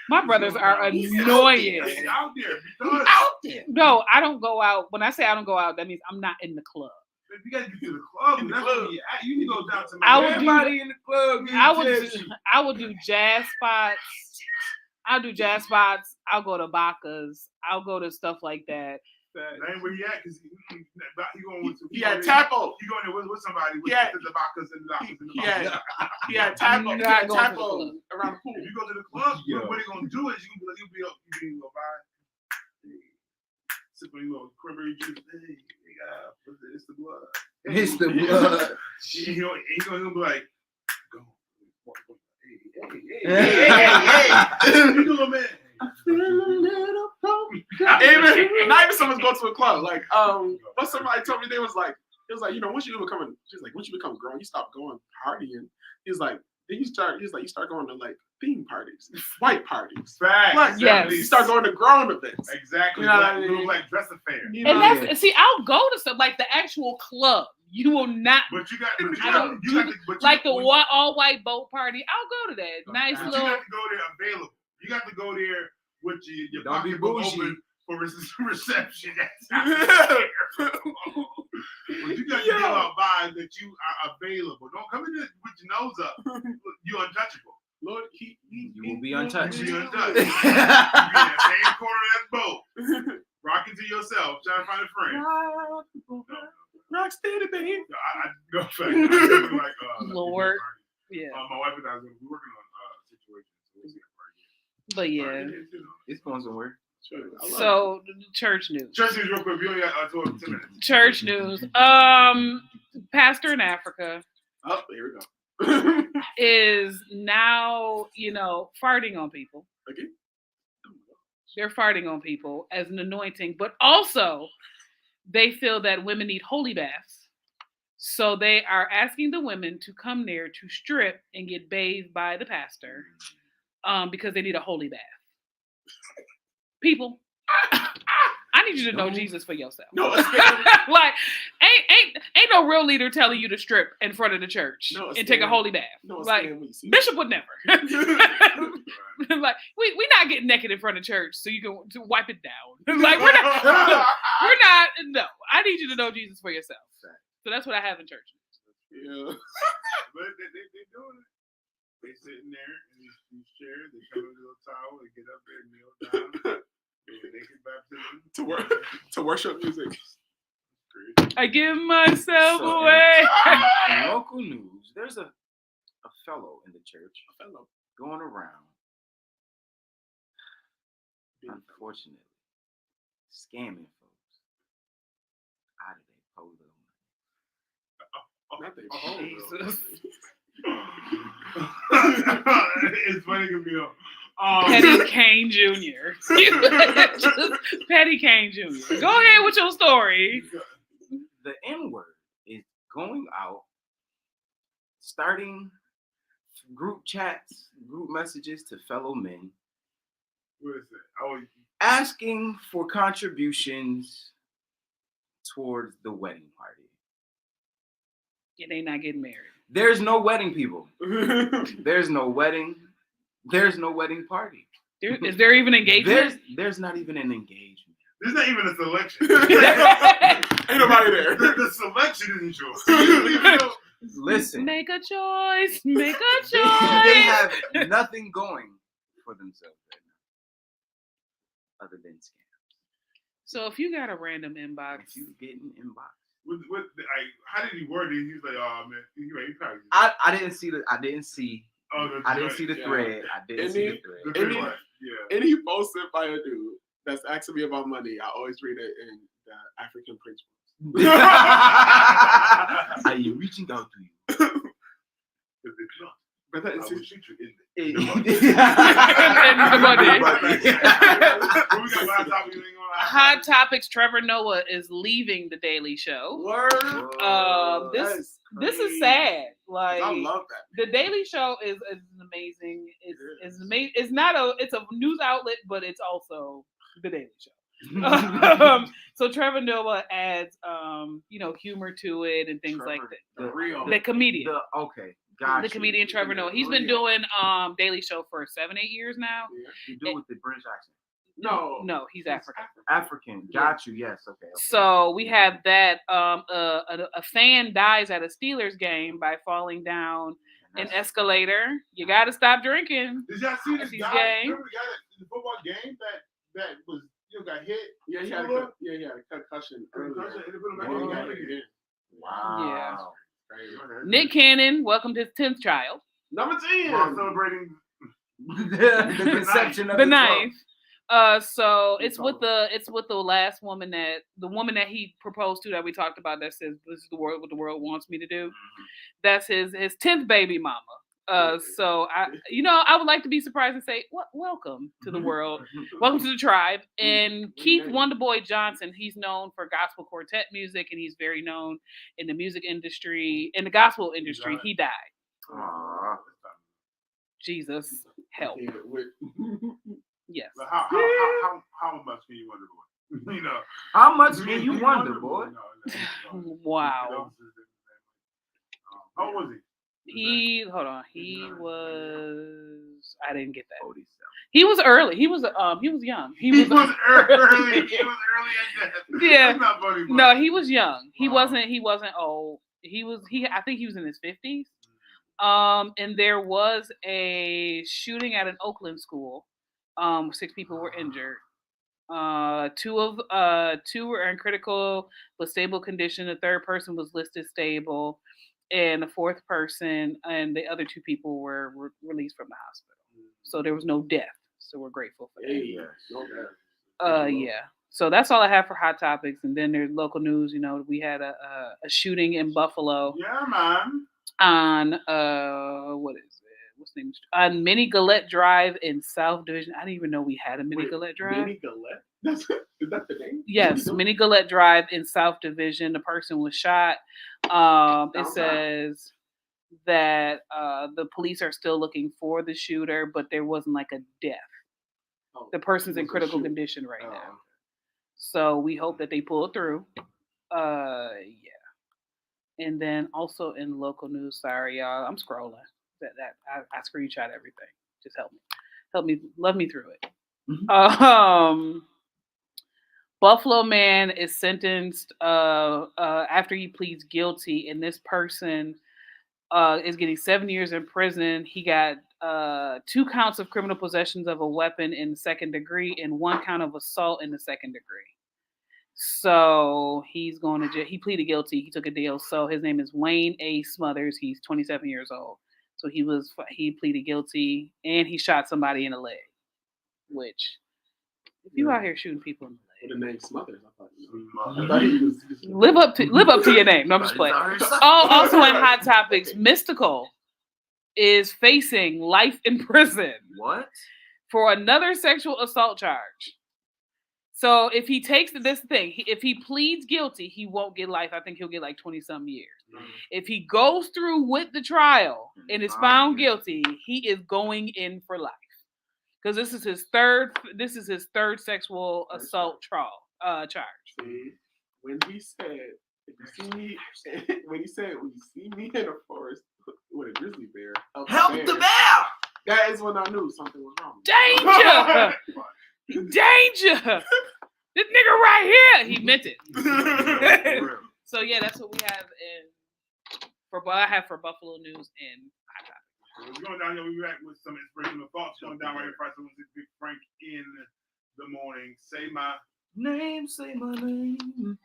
My brothers are He's annoying. out there because Out there. No, I don't go out. When I say I don't go out, that means I'm not in the club. if you gotta get to the club, that's where you at. You need to go down to I would do- Everybody in the club. I would do jazz spots. I'll do jazz spots. I'll go to Bacchus. I'll go to stuff like that. That ain't where he at because he going with He had Tapo. He going there with somebody with Yeah. the Bacchus and the Bacchus and the Yeah. Bacchus. He had I'm Tapo. He not had going to the Tapo club. around the pool. If you go to the club, Yeah. what he gonna do is you'll be up, you go by, sip on your little cranberry juice. Hey, it's the blood. It's the blood. He gonna be like, go. Hey, You little man. Even not even someone's going to a club. Like, but somebody told me they was like, it was like, you know, once you become she's like, once you become grown, you stop going partying. He's like, then you start going to like theme parties, white parties. Facts. Like, Yes. you start going to grown events. Exactly. You know what Like, I mean? little like dress affair. You And know? that's see, I'll go to stuff like the actual club. You will not But you got, I don't like the all white boat party. I'll go to that. Nice But you little. got to go there available. You got to go there with your Don't be pocketbook bougie. open for reception. But you got to give out vibes that you are available. Don't come in there with your nose up. You're untouchable. Lord, You will be untouched. You're untouched. You be in the same corner of that boat, rocking to yourself, trying to find a friend. Rocksteady, baby. I go back. I definitely like Lord. Yeah, my wife and I we're working on situations. So we'll see how but yeah. it is, you know. It's going somewhere. So church news. Church news, real quick. We only got 12 10 minutes. Church news. Pastor in Africa Oh, here we go. is now, farting on people. Okay. They're farting on people as an anointing, but also they feel that women need holy baths. So they are asking the women to come there to strip and get bathed by the pastor, because they need a holy bath. People, I need you to know Jesus for yourself. No, like, ain't no real leader telling you to strip in front of the church and take a holy bath. No, like, Bishop would never. Like, we not getting naked in front of church so you can to wipe it down. Like, we're not. No, I need you to know Jesus for yourself. So that's what I have in church. Yeah. But they doing it. They sitting there in these chairs. They come in a little towel. They get up there and kneel down. To worship music. I give myself away. In local news, there's a fellow in the church, going around, unfortunately, scamming folks out of their polo money. Jesus. It's funny because Petty Kane Jr. Petty Kane Jr. Go ahead with your story. The N-word is going out, starting group chats, group messages to fellow men. What is it? Asking for contributions towards the wedding party. Yeah, they not getting married. There's no wedding, people. There's no wedding. There's no wedding party. Is there even engagement? There's not even an engagement. There's not even a selection. Ain't nobody there. The selection isn't yours. Listen. Make a choice. Make a choice. They have nothing going for themselves right now, other than scams. So if you got a random inbox, If you get an inbox. How did he word it? He was like, "Oh man, he probably." I didn't see the. I didn't see Oh, I didn't see the thread. I didn't see the thread. Yeah. Any posted by a dude that's asking me about money, I always read it in the African principles. Are you reaching out to you? But that I is will shoot you in Hot Topics. Trevor Noah is leaving the Daily Show. Word. This is sad. Like, I love that. The Daily Show is amazing. It's amazing. It's a news outlet, but it's also the Daily Show. So Trevor Noah adds, humor to it and things like that. The comedian. Okay, gotcha. The comedian Trevor Noah. He's been doing Daily Show for 7-8 years now. Yeah. You do with the British accent. No, he's African. African. Got you. Yes. Okay. So we have that. A fan dies at a Steelers game by falling down an escalator. You got to stop drinking. Did y'all see this He's guy? gay. Remember the guy in the football game that was got hit? Yeah, he had a concussion earlier. Wow. Nick Cannon welcomed his 10th child. Number 10. Celebrating the conception of The the ninth. So it's with the last woman the woman that he proposed to that we talked about that says this is what the world wants me to do. That's his 10th baby mama. So I would like to be surprised and say, welcome to the world, welcome to the tribe. And Keith Wonderboy Johnson, he's known for gospel quartet music, and he's very known in the music industry, in the gospel industry. He died. Aww. Jesus help. Yes. How much can you wonder, boy? How much can you wonder, boy? Wow. How old was he? He was. I didn't get that. He was early. He was young. He was early. He was early at death. Yeah. That's not funny, bro. No, he was young. He Wow. wasn't old. I think he was in his 50s. And there was a shooting at an Oakland school. 6 people were injured. 2 were in critical but stable condition. The 3rd person was listed stable, and the 4th person and the other 2 people were released from the hospital. So there was no death. So we're grateful for that. Yeah. So that's all I have for Hot Topics. And then there's local news. We had a shooting in Buffalo. Yeah, man. On what's the name? Mini Gillette Drive in South Division. I didn't even know we had a Mini Gillette Drive. Mini Gillette? Is that the name? Yes, Mini Gillette Drive in South Division. The person was shot. It says that the police are still looking for the shooter, but there wasn't like a death. Oh, the person's in critical condition right now. So we hope that they pull through. Yeah. And then also in local news, sorry y'all, I'm scrolling. I screenshot everything. Just help me, love me through it. Mm-hmm. Buffalo man is sentenced after he pleads guilty, and this person is getting 7 years in prison. He got 2 counts of criminal possessions of a weapon in the second degree and 1 count of assault in the second degree. So he's going to jail. He pleaded guilty. He took a deal. So his name is Wayne A. Smothers. He's 27 years old. So he pleaded guilty, and he shot somebody in the leg. Which, if you out here shooting people in the leg, the name Smothers, I thought he was live up to your name. No, I'm just playing. Oh, also in Hot Topics, Mystical is facing life in prison. What? For another sexual assault charge. So if he takes this thing, if he pleads guilty, he won't get life. I think he'll get like 20-some years. Mm-hmm. If he goes through with the trial and is found guilty, he is going in for life. Because this is his third sexual assault charge. See, when he said, if you see me, when you see me in a forest with a grizzly bear, help the bear! That is when I knew something was wrong. Danger! Danger! This nigga right here, he meant it. So yeah, that's what we have for Buffalo News and Hot Topics. We're going down here. We'll be back with some inspirational thoughts going down right here. First, Big Frank in the morning. Say my name. Say my name.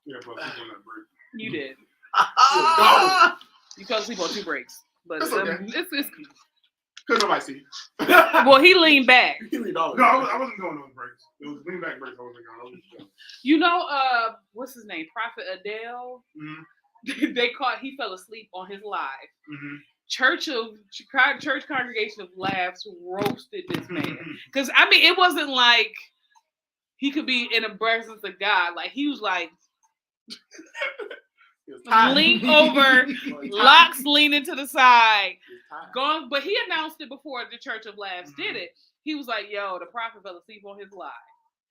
Yeah, bro. You did. You fell asleep on 2 breaks, but it's okay. It's couldn't nobody see. Well, he leaned back. He leaned all no, I wasn't doing those breaks. It was lean back breaks. I wasn't going. You know, what's his name? Prophet Adele. Mm-hmm. He fell asleep on his live. Mm-hmm. Church Congregation of Laughs roasted this man. Because, I mean, it wasn't like he could be in the presence of God. Like, he was like, lean over, locks leaning to the side. Gone, but he announced it before the Church of Laughs did it. He was like, yo, the prophet fell asleep on his live.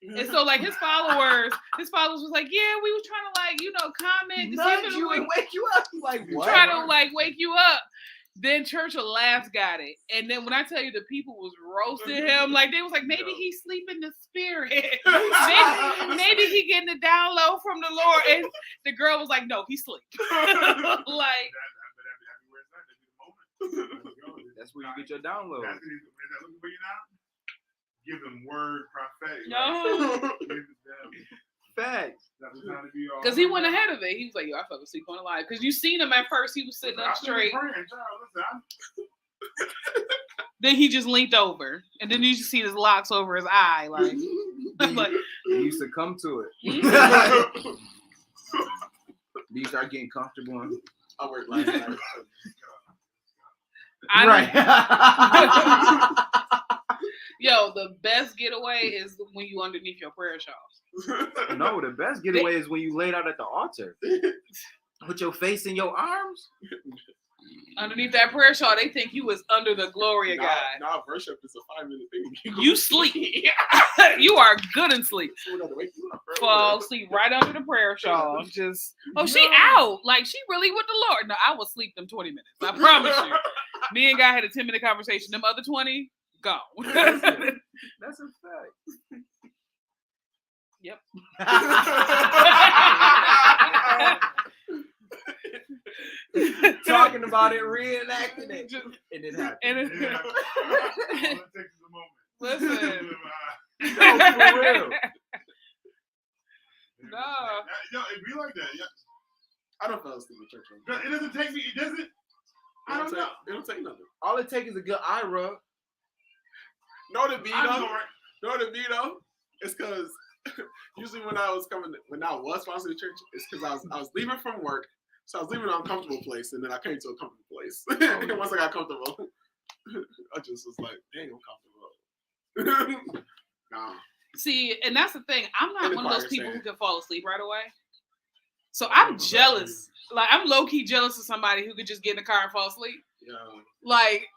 And so, like, his followers was like, yeah, we was trying to, like, comment. Nudge you and wake you up. Like, what? Trying to, like, wake you up. Then Church of Laughs got it. And then when I tell you the people was roasting him, like, they was like, maybe he's sleeping the spirit. maybe he getting the download from the Lord. And the girl was like, no, he sleep. Like. That's where you get your download. That's looking for you now? Give them word prophetic. No. Facts. Because he went ahead of it. He was like, yo, I fell asleep on the line. Because you seen him at first, he was sitting up straight. Then he just leaned over. And then you just see his locks over his eye. Like, you succumb to it. Do you start getting comfortable? I work last night. Right. Yo, the best getaway is when you underneath your prayer shawls. No, the best getaway is when you laid out at the altar. With your face in your arms. Underneath that prayer shawl, they think you was under the glory of God. Nah, worship is a 5-minute thing. You sleep. You are good in sleep. Fall asleep right under the prayer shawl. Just, she out. Like, she really with the Lord. No, I will sleep them 20 minutes. I promise you. Me and Guy had a 10-minute conversation. Them other 20, go. That's a fact. Yep. Talking about it, reenacting it. It didn't happen. Listen. No, for real. No, it be like that. Yeah. I don't fall asleep in church. It doesn't take me. It doesn't. I don't know. It don't take nothing. All it takes is a good eye rub. No, the though. It's because usually when I was sponsored to church, it's because I was leaving from work. So I was leaving an uncomfortable place, and then I came to a comfortable place. And once I got comfortable, I just was like, dang, I'm comfortable. Nah. See, and that's the thing. I'm not In the one of those choir people who stand. can fall asleep right away. So I'm jealous. Like I'm low key jealous of somebody who could just get in the car and fall asleep. Yeah. Like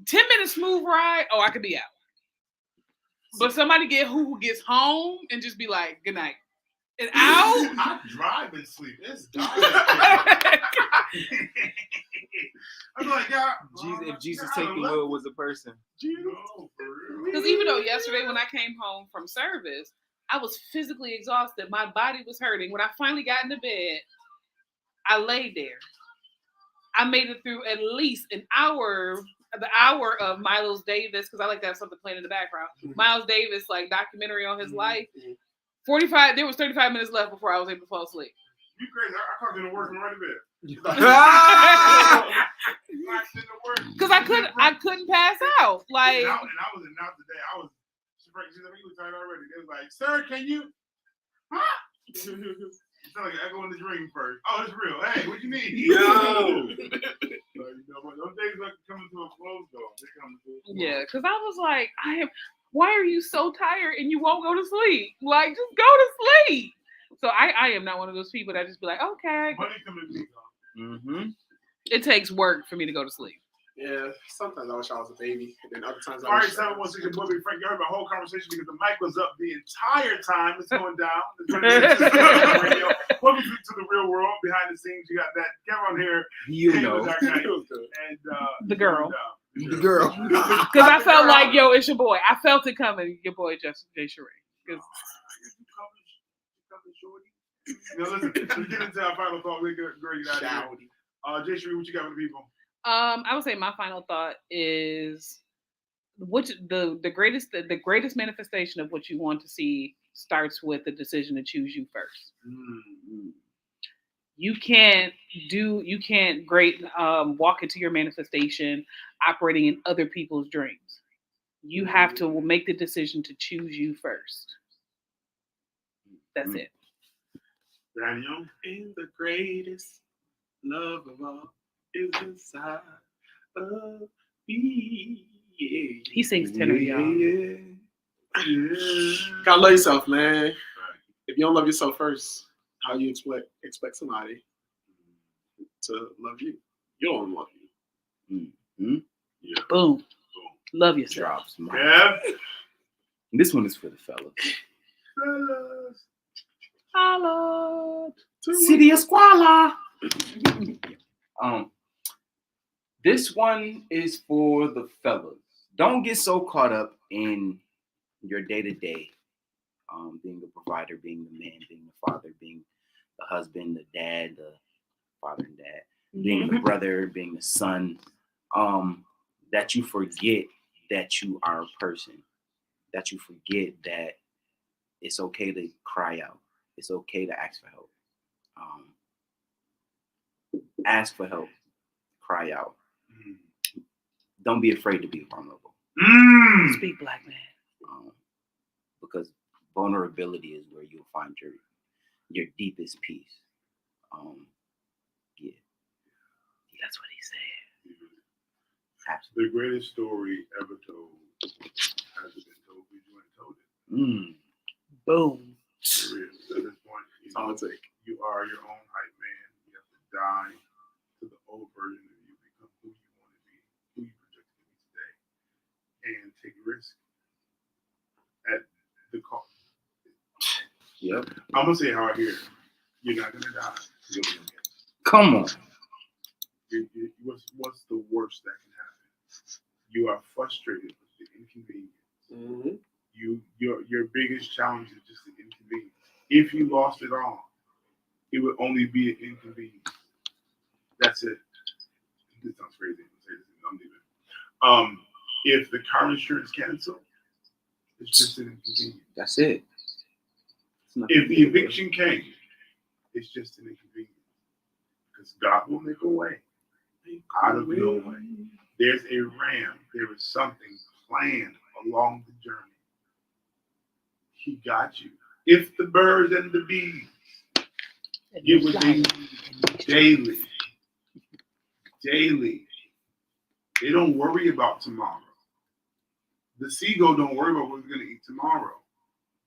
10-minute smooth ride. Oh, I could be out. But somebody who gets home and just be like, good night. And out. I drive and sleep. It's dark. I'm like, yeah. If Jesus take the wheel was a person. Because even though yesterday when I came home from service, I was physically exhausted. My body was hurting. When I finally got into bed, I laid there. I made it through at least an hour, the hour of Miles Davis, because I like to have something playing in the background. Miles Davis, like documentary on his life. 45, there was 35 minutes left before I was able to fall asleep. You crazy. I come to work and right to bed. Because I couldn't pass out. Like, and I was in out today. I was surprised. He was tired already. They was like, sir, can you? Huh? It sounded like an echo in the dream first. Oh, it's real. Hey, what you need? Yo. Those days like coming to a close though. They're coming to a close. yeah, because I was like, why are you so tired and you won't go to sleep? Like, just go to sleep. So I am not one of those people that just be like, okay. Money coming to me, though. Mm-hmm. It takes work for me to go to sleep. Yeah, sometimes I wish I was a baby, and then other times I All right, wish. 716 Bobby Frank. You heard my whole conversation because the mic was up the entire time. It's going down. Radio. Welcome to the real world. Behind the scenes, you got that Kevin here. You know. Dark Knight, and The girl. The girl. Because I felt like, yo, it's your boy. I felt it coming. Your boy, Jay Sheree. Now listen, let's get into our final thought. We're going to get out of here. Jay Sheree, what you got for the people? I would say my final thought is the greatest manifestation of what you want to see starts with the decision to choose you first. Mm-hmm. You can't walk into your manifestation operating in other people's dreams. You have to make the decision to choose you first. That's it. Daniel? And the greatest love of all is inside of me. Yeah. He sings tenor, y'all. Yeah. Gotta love yourself, man. If you don't love yourself first, how you expect somebody to love you? You don't love you. Mm-hmm. Yeah. Boom. Love yourself. Drops. Yeah. This one is for the fellas. Holla. City of Squala. This one is for the fellas. Don't get so caught up in your day-to-day, being the provider, being the man, being the father, being the husband, the dad, the father and dad, being the brother, being the son, that you forget that you are a person, that you forget that it's okay to cry out. It's okay to ask for help. Ask for help. Cry out. Don't be afraid to be vulnerable. Speak, black man. Because vulnerability is where you'll find your deepest peace. Yeah. That's what he said. Absolutely. The greatest story ever told has been told. You ain't told it. Boom. There is. At this point, you are your own hype man. You have to die to the old version of you, become who you want to be, who you project to be today, and take risk at the cost. Yep. I'm gonna say how I hear it. You're not gonna die. You're gonna get it. Come on. What's the worst that can happen? You are frustrated with the inconvenience. Your biggest challenge is just the inconvenience. If you lost it all, it would only be an inconvenience. That's it. This sounds crazy. I'm leaving. If the car insurance canceled, it's just an inconvenience. That's it. If the eviction came, it's just an inconvenience. Because God will make a way out of no way. There's a ram. There is something planned along the journey. He got you. If the birds and the bees give what they need, daily. They don't worry about tomorrow. The seagull don't worry about what he's gonna eat tomorrow.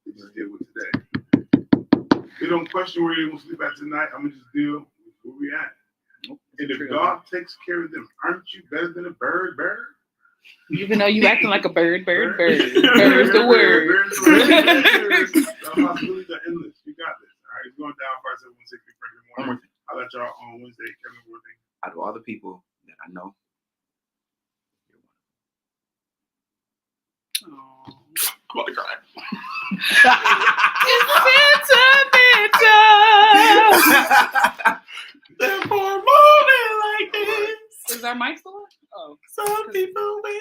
They just deal with today. They don't question where they're gonna sleep at tonight. I'm gonna just deal with where we at. And if God takes care of them, aren't you better than a bird? Even though you acting like a bird. Bird's the word. Bird's the word. The possibilities are endless. You got this. All right, it's going down 571 Friday morning. I'll let y'all on Wednesday. Kevin Worthing. Out of all the people that I know, I'm about to cry. Is our mic still on? Oh. Some people wait.